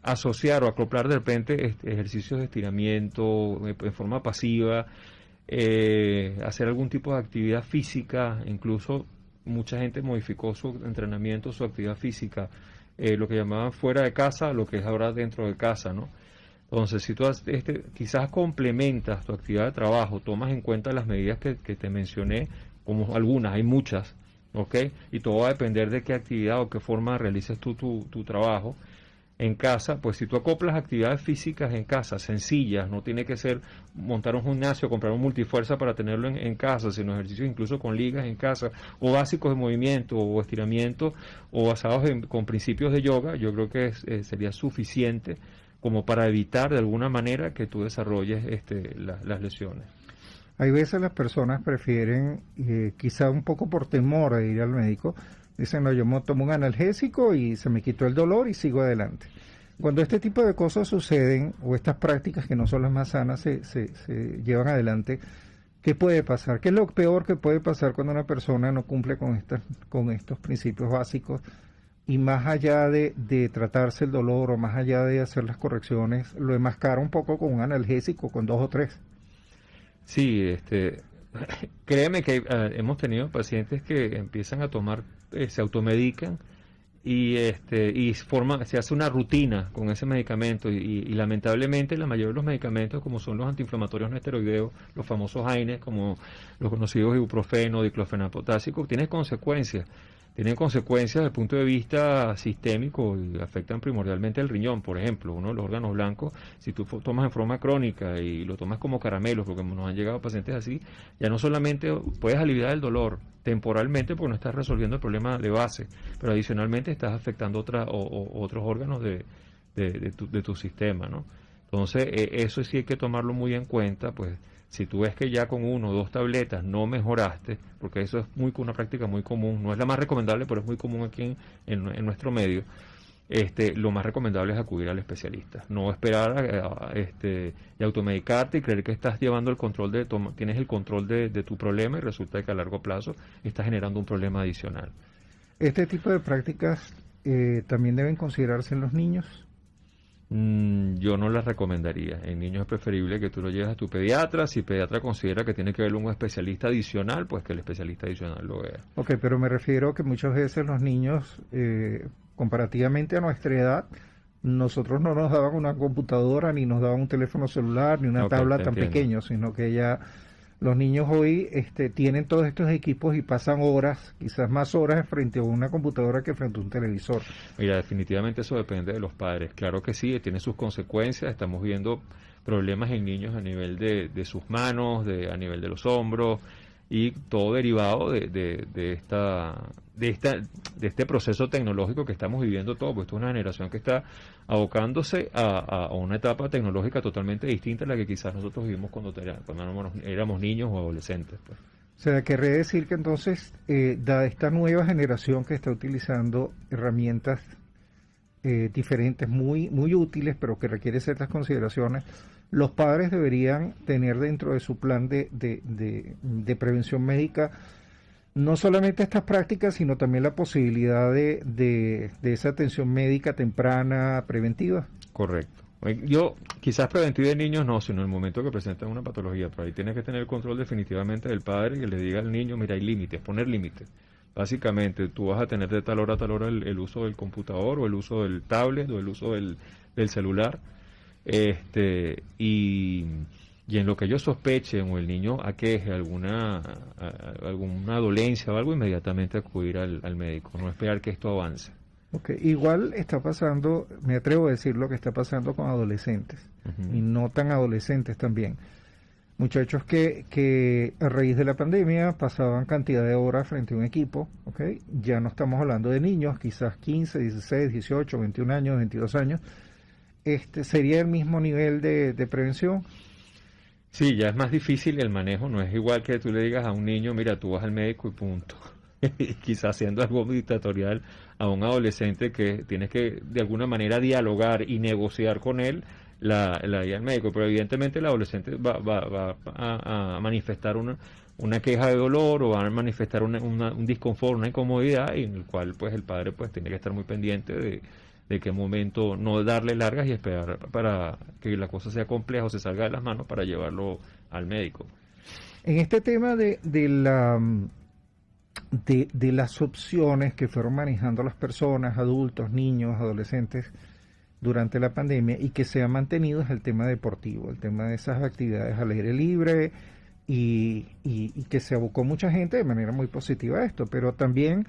Speaker 6: Asociar o acoplar de repente ejercicios de estiramiento en forma pasiva, hacer algún tipo de actividad física. Incluso mucha gente modificó su entrenamiento, su actividad física, lo que llamaban fuera de casa, lo que es ahora dentro de casa, ¿no? Entonces, si tú quizás complementas tu actividad de trabajo, tomas en cuenta las medidas que te mencioné, como algunas, hay muchas, ¿ok? Y todo va a depender de qué actividad o qué forma realices tú tu trabajo en casa. Pues si tú acoplas actividades físicas en casa, sencillas, no tiene que ser montar un gimnasio, comprar un multifuerza para tenerlo en casa, sino ejercicios incluso con ligas en casa, o básicos de movimiento o estiramiento, o basados con principios de yoga, yo creo que sería suficiente como para evitar de alguna manera que tú desarrolles las lesiones.
Speaker 3: Hay veces las personas prefieren, quizá un poco por temor a ir al médico, dicen, no, yo me tomo un analgésico y se me quitó el dolor y sigo adelante. Cuando este tipo de cosas suceden, o estas prácticas que no son las más sanas se llevan adelante, ¿Qué puede pasar? ¿Qué es lo peor que puede pasar cuando una persona no cumple con estos principios básicos? Y más allá de tratarse el dolor o más allá de hacer las correcciones, lo enmascara un poco con un analgésico, con 2 o 3.
Speaker 6: Sí, créeme que hemos tenido pacientes que empiezan a tomar, se automedican y se hace una rutina con ese medicamento y lamentablemente la mayoría de los medicamentos, como son los antiinflamatorios no esteroideos, los famosos AINES, como los conocidos ibuprofeno, diclofenac potásico, tienen consecuencias desde el punto de vista sistémico y afectan primordialmente el riñón, por ejemplo, uno de los órganos blancos. Si tú tomas en forma crónica y lo tomas como caramelos, porque nos han llegado pacientes así, ya no solamente puedes aliviar el dolor temporalmente porque no estás resolviendo el problema de base, pero adicionalmente estás afectando otros órganos de tu sistema, ¿no? Entonces, eso sí hay que tomarlo muy en cuenta, pues. Si tú ves que ya con 1 o 2 tabletas no mejoraste, porque eso es una práctica muy común, no es la más recomendable, pero es muy común aquí en nuestro medio, lo más recomendable es acudir al especialista. No esperar y automedicarte y creer que estás llevando el control tienes el control de tu problema y resulta que a largo plazo estás generando un problema adicional.
Speaker 3: ¿Este tipo de prácticas también deben considerarse en los niños?
Speaker 6: Yo no las recomendaría. En niños es preferible que tú lo lleves a tu pediatra. Si el pediatra considera que tiene que ver un especialista adicional, pues que el especialista adicional lo vea.
Speaker 3: Ok, pero me refiero que muchas veces los niños, comparativamente a nuestra edad, nosotros no nos daban una computadora, ni nos daban un teléfono celular, ni una tabla tan pequeño, sino que ya los niños hoy tienen todos estos equipos y pasan horas, quizás más horas frente a una computadora que frente a un televisor.
Speaker 6: Mira, definitivamente eso depende de los padres. Claro que sí, tiene sus consecuencias. Estamos viendo problemas en niños a nivel de sus manos, a nivel de los hombros, y todo derivado de este proceso tecnológico que estamos viviendo todos, pues esto es una generación que está abocándose a una etapa tecnológica totalmente distinta a la que quizás nosotros vivimos cuando éramos niños o adolescentes, pues.
Speaker 3: O sea, querría decir que entonces, dada esta nueva generación que está utilizando herramientas diferentes, muy, muy útiles, pero que requiere ciertas consideraciones, los padres deberían tener dentro de su plan de prevención médica no solamente estas prácticas, sino también la posibilidad de esa atención médica temprana, preventiva.
Speaker 6: Correcto. Yo, quizás preventiva de niños no, sino en el momento que presentan una patología, pero ahí tiene que tener el control definitivamente del padre, que le diga al niño, mira, hay límites, poner límites. Básicamente, tú vas a tener de tal hora a tal hora el uso del computador, o el uso del tablet, o el uso del celular, y en lo que ellos sospechen o el niño aqueje alguna dolencia o algo, inmediatamente acudir al médico, no esperar que esto avance.
Speaker 3: Okay. Igual está pasando, me atrevo a decir lo que está pasando con adolescentes, y no tan adolescentes también. Muchachos que a raíz de la pandemia pasaban cantidad de horas frente a un equipo, ¿okay? Ya no estamos hablando de niños, quizás 15, 16, 18, 21 años, 22 años. ¿Sería el mismo nivel de prevención?
Speaker 6: Sí, ya es más difícil el manejo, no es igual que tú le digas a un niño, mira, tú vas al médico y punto. Quizás haciendo algo dictatorial a un adolescente que tienes que de alguna manera dialogar y negociar con él la guía del médico, pero evidentemente el adolescente va a manifestar una queja de dolor o va a manifestar un disconfort, una incomodidad, y en el cual pues el padre pues tiene que estar muy pendiente de qué momento no darle largas y esperar para que la cosa sea compleja o se salga de las manos para llevarlo al médico.
Speaker 3: En este tema de las opciones que fueron manejando las personas, adultos, niños, adolescentes durante la pandemia y que se ha mantenido es el tema deportivo, el tema de esas actividades al aire libre y que se abocó mucha gente de manera muy positiva a esto, pero también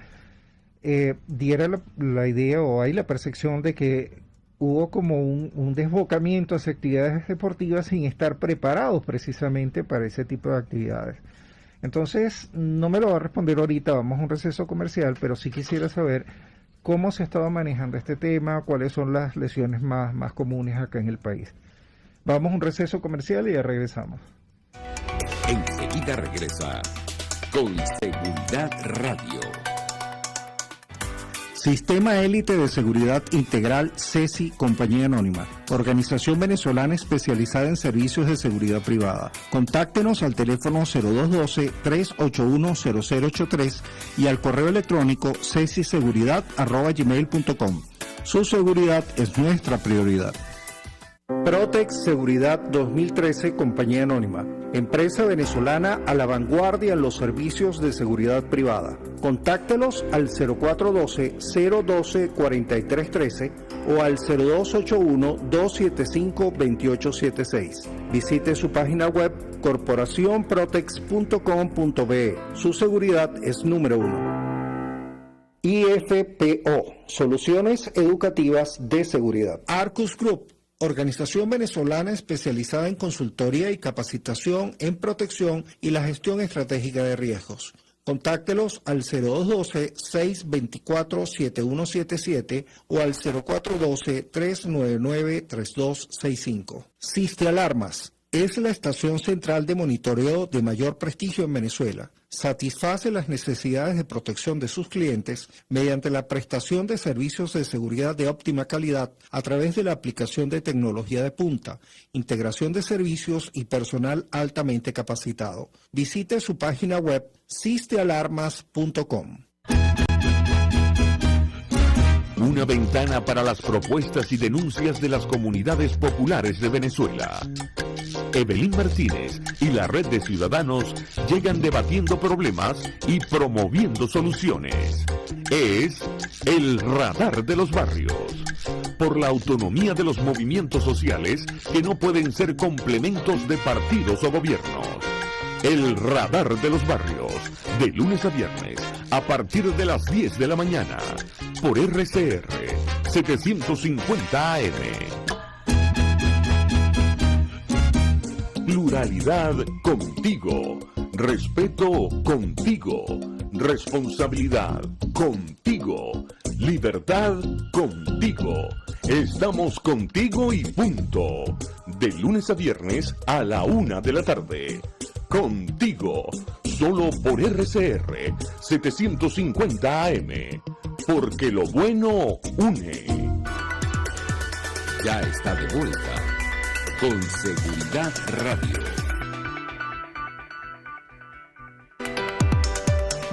Speaker 3: diera la idea o hay la percepción de que hubo como un desbocamiento hacia actividades deportivas sin estar preparados precisamente para ese tipo de actividades. Entonces, no me lo va a responder ahorita, vamos a un receso comercial, pero sí quisiera saber cómo se estaba manejando este tema, cuáles son las lesiones más comunes acá en el país. Vamos a un receso comercial y ya regresamos.
Speaker 1: Enseguida regresa con Seguridad Radio.
Speaker 2: Sistema Élite de Seguridad Integral CESI Compañía Anónima, organización venezolana especializada en servicios de seguridad privada. Contáctenos al teléfono 0212-381-0083 y al correo electrónico cesiseguridad@gmail.com. Su seguridad es nuestra prioridad. Protex Seguridad 2013 Compañía Anónima, empresa venezolana a la vanguardia en los servicios de seguridad privada. Contáctelos al 0412-012-4313 o al 0281-275-2876. Visite su página web corporacionprotex.com.be. Su seguridad es número 1. IFPO, Soluciones Educativas de Seguridad. Arcus Group, organización venezolana especializada en consultoría y capacitación en protección y la gestión estratégica de riesgos. Contáctelos al 0212-624-7177 o al 0412-399-3265. Siste Alarmas es la estación central de monitoreo de mayor prestigio en Venezuela. Satisface las necesidades de protección de sus clientes mediante la prestación de servicios de seguridad de óptima calidad a través de la aplicación de tecnología de punta, integración de servicios y personal altamente capacitado. Visite su página web sistealarmas.com.
Speaker 1: Una ventana para las propuestas y denuncias de las comunidades populares de Venezuela. Evelyn Martínez y la Red de Ciudadanos llegan debatiendo problemas y promoviendo soluciones. Es el Radar de los Barrios. Por la autonomía de los movimientos sociales que no pueden ser complementos de partidos o gobiernos. El Radar de los Barrios, de lunes a viernes, a partir de las 10 de la mañana, por RCR 750 AM. Pluralidad contigo, respeto contigo, responsabilidad contigo, libertad contigo. Estamos contigo y punto. De lunes a viernes a la 1 de la tarde. Contigo, solo por RCR 750 AM, porque lo bueno une. Ya está de vuelta con Seguridad Radio.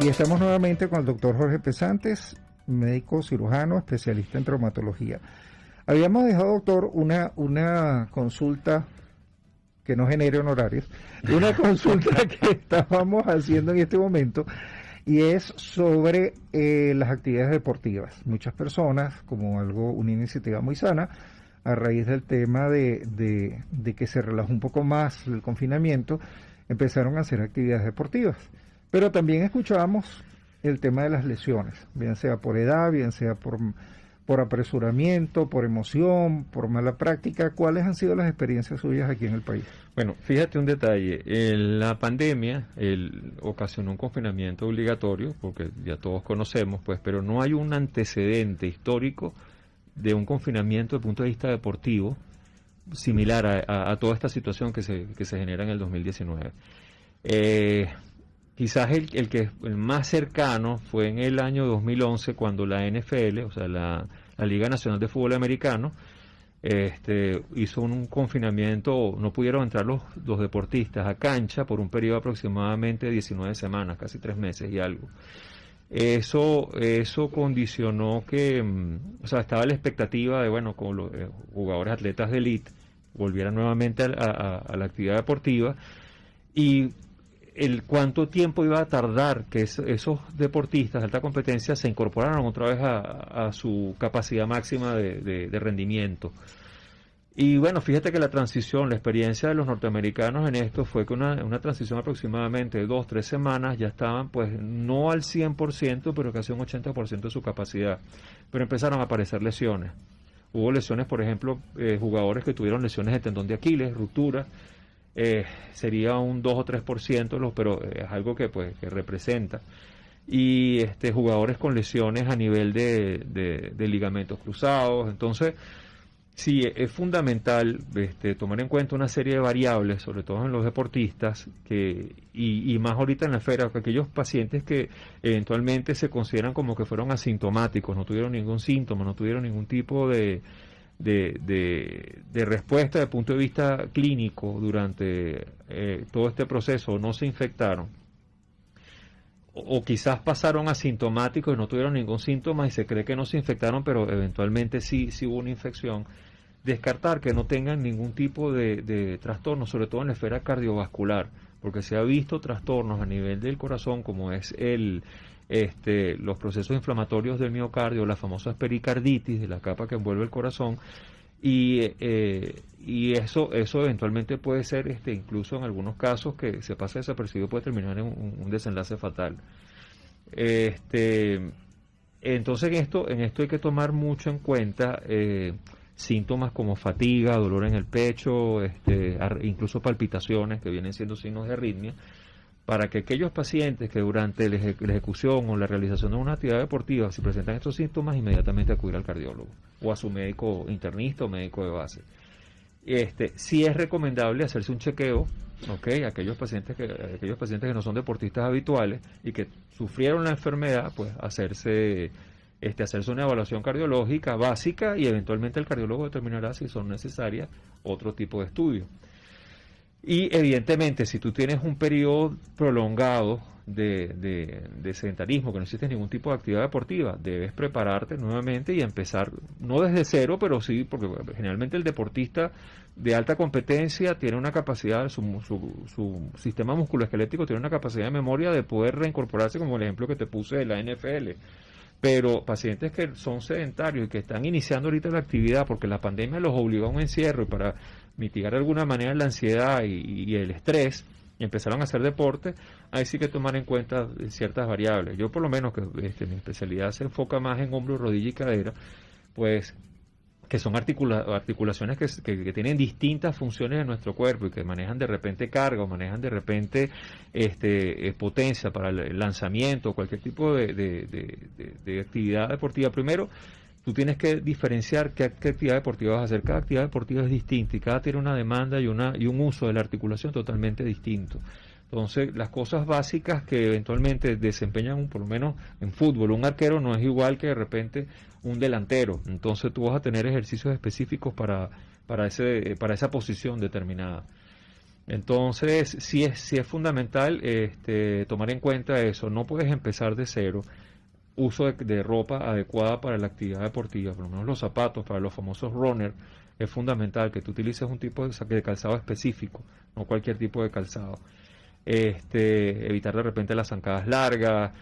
Speaker 3: Y estamos nuevamente con el doctor Jorge Pesantes, médico cirujano, especialista en traumatología. Habíamos dejado, doctor, una consulta que no genere honorarios, una consulta que estábamos haciendo en este momento, y es sobre las actividades deportivas. Muchas personas, como una iniciativa muy sana, a raíz del tema de que se relajó un poco más el confinamiento, empezaron a hacer actividades deportivas. Pero también escuchábamos el tema de las lesiones, bien sea por edad, bien sea por apresuramiento, por emoción, por mala práctica. ¿Cuáles han sido las experiencias suyas aquí en el país?
Speaker 6: Bueno, fíjate un detalle, la pandemia ocasionó un confinamiento obligatorio, porque ya todos conocemos, pues, pero no hay un antecedente histórico de un confinamiento desde el punto de vista deportivo similar a toda esta situación que se genera en el 2019. Quizás el más cercano fue en el año 2011, cuando la NFL, o sea, la Liga Nacional de Fútbol Americano, hizo un confinamiento. No pudieron entrar los deportistas a cancha por un periodo de aproximadamente 19 semanas, casi 3 meses y algo. Eso condicionó que, o sea, estaba la expectativa de, bueno, como los jugadores atletas de élite volvieran nuevamente a la actividad deportiva, y el cuánto tiempo iba a tardar que esos deportistas de alta competencia se incorporaran otra vez a su capacidad máxima de rendimiento. Y bueno, fíjate que la experiencia de los norteamericanos en esto fue que una transición aproximadamente de 2-3 semanas ya estaban, pues, no al 100%, pero casi un 80% de su capacidad. Pero empezaron a aparecer lesiones. Hubo lesiones, por ejemplo, jugadores que tuvieron lesiones de tendón de Aquiles, rupturas. Sería un 2 o 3%, pero es algo que representa. Y jugadores con lesiones a nivel de ligamentos cruzados. Entonces, Sí, es fundamental tomar en cuenta una serie de variables, sobre todo en los deportistas, y más ahorita en la esfera, aquellos pacientes que eventualmente se consideran como que fueron asintomáticos, no tuvieron ningún síntoma, no tuvieron ningún tipo de respuesta desde el punto de vista clínico durante todo este proceso, no se infectaron, o quizás pasaron asintomáticos y no tuvieron ningún síntoma y se cree que no se infectaron, pero eventualmente sí hubo una infección. Descartar que no tengan ningún tipo de trastorno, sobre todo en la esfera cardiovascular, porque se ha visto trastornos a nivel del corazón, como es los procesos inflamatorios del miocardio, las famosas pericarditis de la capa que envuelve el corazón, y eso eventualmente puede ser, incluso en algunos casos que se pasa desapercibido, puede terminar en un desenlace fatal. Entonces en esto hay que tomar mucho en cuenta síntomas como fatiga, dolor en el pecho, incluso palpitaciones, que vienen siendo signos de arritmia, para que aquellos pacientes que durante la ejecución o la realización de una actividad deportiva, si presentan estos síntomas, inmediatamente acudir al cardiólogo o a su médico internista o médico de base. Sí es recomendable hacerse un chequeo, aquellos pacientes que no son deportistas habituales y que sufrieron la enfermedad, pues hacerse una evaluación cardiológica básica, y eventualmente el cardiólogo determinará si son necesarias otro tipo de estudios. Y evidentemente, si tú tienes un periodo prolongado de sedentarismo, que no hiciste ningún tipo de actividad deportiva, debes prepararte nuevamente y empezar, no desde cero, pero sí, porque generalmente el deportista de alta competencia tiene una capacidad, su sistema musculoesquelético tiene una capacidad de memoria de poder reincorporarse, como el ejemplo que te puse de la NFL. Pero pacientes que son sedentarios y que están iniciando ahorita la actividad porque la pandemia los obligó a un encierro, y para mitigar de alguna manera la ansiedad y el estrés, y empezaron a hacer deporte, ahí sí que tomar en cuenta ciertas variables. Yo por lo menos, que mi especialidad se enfoca más en hombro, rodilla y cadera, pues que son articulaciones que tienen distintas funciones en nuestro cuerpo y que manejan de repente carga o manejan de repente potencia para el lanzamiento o cualquier tipo de actividad deportiva. Primero, tú tienes que diferenciar qué actividad deportiva vas a hacer. Cada actividad deportiva es distinta y cada tiene una demanda y un uso de la articulación totalmente distinto. Entonces, las cosas básicas que eventualmente desempeñan, por lo menos en fútbol, un arquero no es igual que de repente un delantero. Entonces, tú vas a tener ejercicios específicos para esa posición determinada. Entonces, sí es fundamental tomar en cuenta eso. No puedes empezar de cero. Uso de ropa adecuada para la actividad deportiva, por lo menos los zapatos, para los famosos runners, es fundamental que tú utilices un tipo de calzado específico, no cualquier tipo de calzado. Evitar de repente las zancadas largas,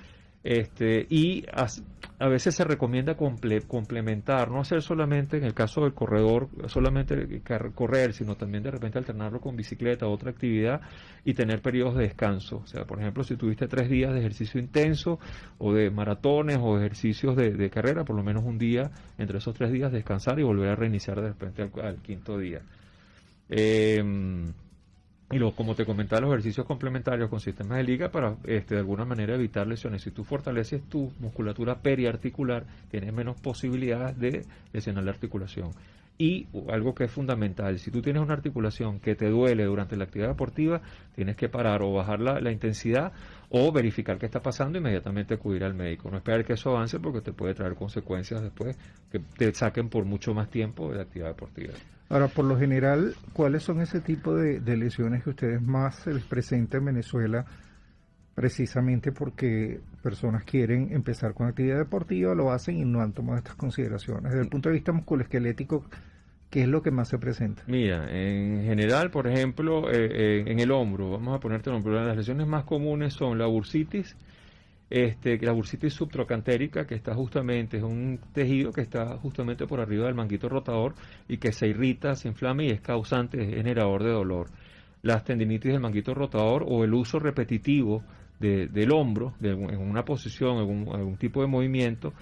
Speaker 6: y a veces se recomienda complementar, no hacer solamente, en el caso del corredor, solamente correr, sino también de repente alternarlo con bicicleta o otra actividad, y tener periodos de descanso. O sea, por ejemplo, si tuviste 3 días de ejercicio intenso o de maratones o ejercicios de carrera, por lo menos un día entre esos 3 días descansar y volver a reiniciar de repente al 5.º día. Y como te comentaba, los ejercicios complementarios con sistemas de liga para de alguna manera evitar lesiones. Si tú fortaleces tu musculatura periarticular, tienes menos posibilidades de lesionar la articulación. Y algo que es fundamental, si tú tienes una articulación que te duele durante la actividad deportiva, tienes que parar o bajar la intensidad o verificar qué está pasando, inmediatamente acudir al médico. No esperar que eso avance, porque te puede traer consecuencias después que te saquen por mucho más tiempo de la actividad deportiva.
Speaker 3: Ahora, por lo general, ¿cuáles son ese tipo de lesiones que ustedes más se les presenta en Venezuela, precisamente porque personas quieren empezar con actividad deportiva, lo hacen y no han tomado estas consideraciones? Desde el punto de vista musculoesquelético, ¿qué es lo que más se presenta?
Speaker 6: Mira, en general, por ejemplo, en el hombro, vamos a ponerte el hombro, las lesiones más comunes son la bursitis, la bursitis subtrocantérica, que es un tejido que está justamente por arriba del manguito rotador y que se irrita, se inflama y es causante, es generador de dolor. Las tendinitis del manguito rotador o el uso repetitivo del hombro en una posición, algún tipo de movimiento,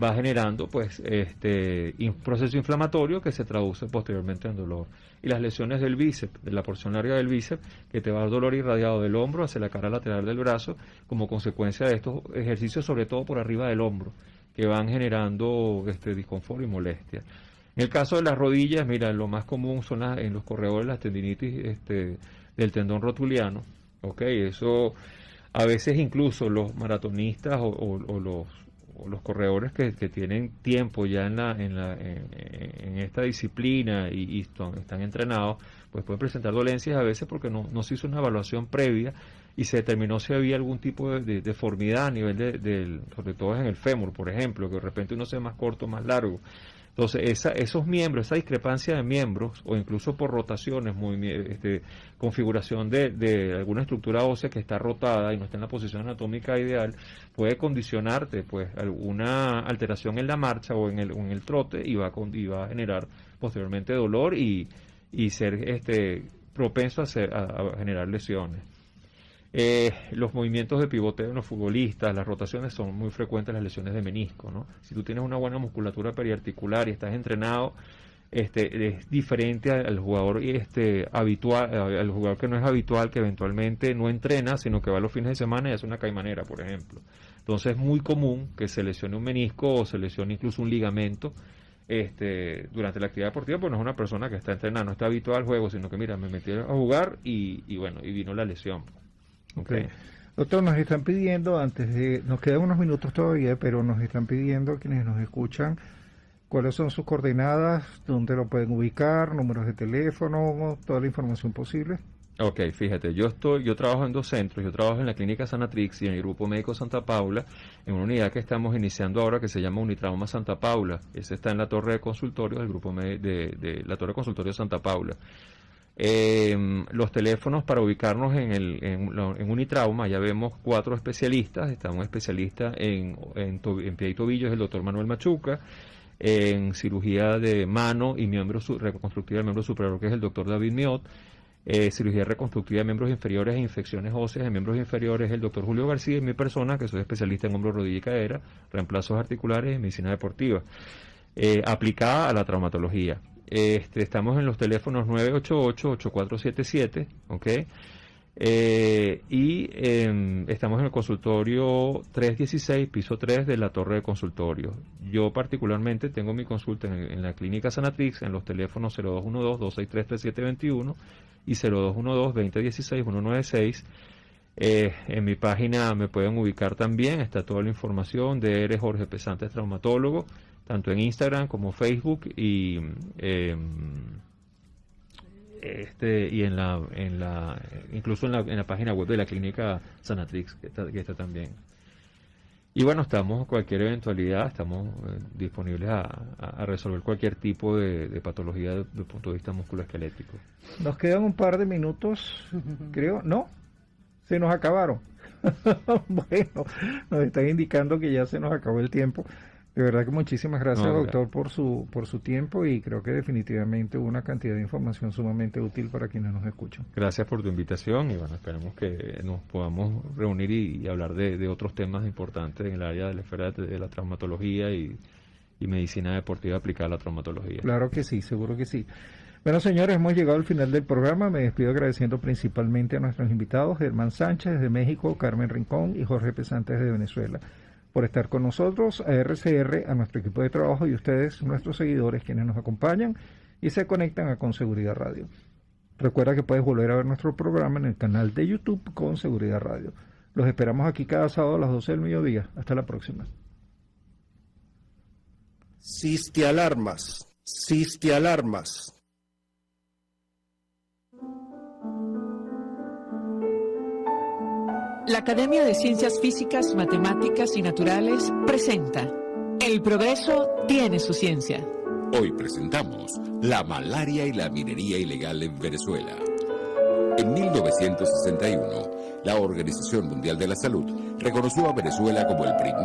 Speaker 6: va generando pues un proceso inflamatorio que se traduce posteriormente en dolor. Y las lesiones del bíceps, de la porción larga del bíceps, que te va a dar dolor irradiado del hombro hacia la cara lateral del brazo, como consecuencia de estos ejercicios, sobre todo por arriba del hombro, que van generando disconfort y molestia. En el caso de las rodillas, mira, lo más común son en los corredores las tendinitis del tendón rotuliano, ¿ok? Eso a veces incluso los maratonistas o los corredores que tienen tiempo ya en esta disciplina y están entrenados, pues pueden presentar dolencias a veces porque no se hizo una evaluación previa y se determinó si había algún tipo de deformidad a nivel sobre todo en el fémur, por ejemplo, que de repente uno sea más corto, más largo. Entonces, esos miembros, esa discrepancia de miembros, o incluso por rotaciones, configuración de alguna estructura ósea que está rotada y no está en la posición anatómica ideal, puede condicionarte pues alguna alteración en la marcha o en el trote y va a generar posteriormente dolor y ser propenso a generar lesiones. Los movimientos de pivoteo en los futbolistas, las rotaciones son muy frecuentes, las lesiones de menisco, ¿no? Si tú tienes una buena musculatura periarticular y estás entrenado, es diferente al jugador habitual, al jugador que no es habitual, que eventualmente no entrena, sino que va los fines de semana y hace una caimanera, por ejemplo. Entonces es muy común que se lesione un menisco o se lesione incluso un ligamento durante la actividad deportiva, pues no es una persona que está entrenando, no está habituada al juego, sino que mira, me metí a jugar y vino la lesión.
Speaker 3: Okay. Doctor, nos están pidiendo, nos quedan unos minutos todavía, pero nos están pidiendo quienes nos escuchan cuáles son sus coordenadas, dónde lo pueden ubicar, números de teléfono, toda la información posible.
Speaker 6: Ok, fíjate, yo trabajo en 2 centros, yo trabajo en la Clínica Sanatrix y en el Grupo Médico Santa Paula, en una unidad que estamos iniciando ahora que se llama Unitrauma Santa Paula. Ese está en la torre de consultorio del grupo de la torre de consultorio Santa Paula. Los teléfonos para ubicarnos en Unitrauma, ya vemos 4 especialistas. Está un especialista en pie y tobillo, es el doctor Manuel Machuca, en cirugía de mano y reconstructiva del miembro superior, que es el doctor David Miot, cirugía reconstructiva de miembros inferiores e infecciones óseas de miembros inferiores, el doctor Julio García, y mi persona, que soy especialista en hombro, rodilla y cadera, reemplazos articulares y medicina deportiva, aplicada a la traumatología. Estamos en los teléfonos 988-8477, ¿ok? Estamos en el consultorio 316, piso 3 de la torre de consultorio. Yo particularmente tengo mi consulta en la Clínica Sanatrix en los teléfonos 0212-263-3721 y 0212-2016-196. En mi página me pueden ubicar también, está toda la información de Eres Jorge Pesantes Traumatólogo, tanto en Instagram como Facebook y incluso en la página web de la Clínica Sanatrix, que está también. Y bueno, estamos, cualquier eventualidad, estamos disponibles a resolver cualquier tipo de patología desde el punto de vista musculoesquelético.
Speaker 3: Nos quedan un par de minutos, creo, ¿no? Se nos acabaron. Bueno, nos están indicando que ya se nos acabó el tiempo. De verdad que muchísimas gracias, doctor, por su tiempo, y creo que definitivamente hubo una cantidad de información sumamente útil para quienes nos escuchan.
Speaker 6: Gracias por tu invitación y bueno, esperemos que nos podamos reunir y hablar de otros temas importantes en el área de la esfera de la traumatología y medicina deportiva aplicada a la traumatología.
Speaker 3: Claro que sí, seguro que sí. Bueno, señores, hemos llegado al final del programa. Me despido agradeciendo principalmente a nuestros invitados, Germán Sánchez de México, Carmen Rincón y Jorge Pesantes de Venezuela, por estar con nosotros, a RCR, a nuestro equipo de trabajo y ustedes, nuestros seguidores, quienes nos acompañan y se conectan a Con Seguridad Radio. Recuerda que puedes volver a ver nuestro programa en el canal de YouTube Con Seguridad Radio. Los esperamos aquí cada sábado a las 12 del mediodía. Hasta la próxima.
Speaker 2: Cistialarmas. Cistialarmas.
Speaker 7: La Academia de Ciencias Físicas, Matemáticas y Naturales presenta El progreso tiene su ciencia.
Speaker 8: Hoy presentamos la malaria y la minería ilegal en Venezuela. En 1961, la Organización Mundial de la Salud reconoció a Venezuela como el primer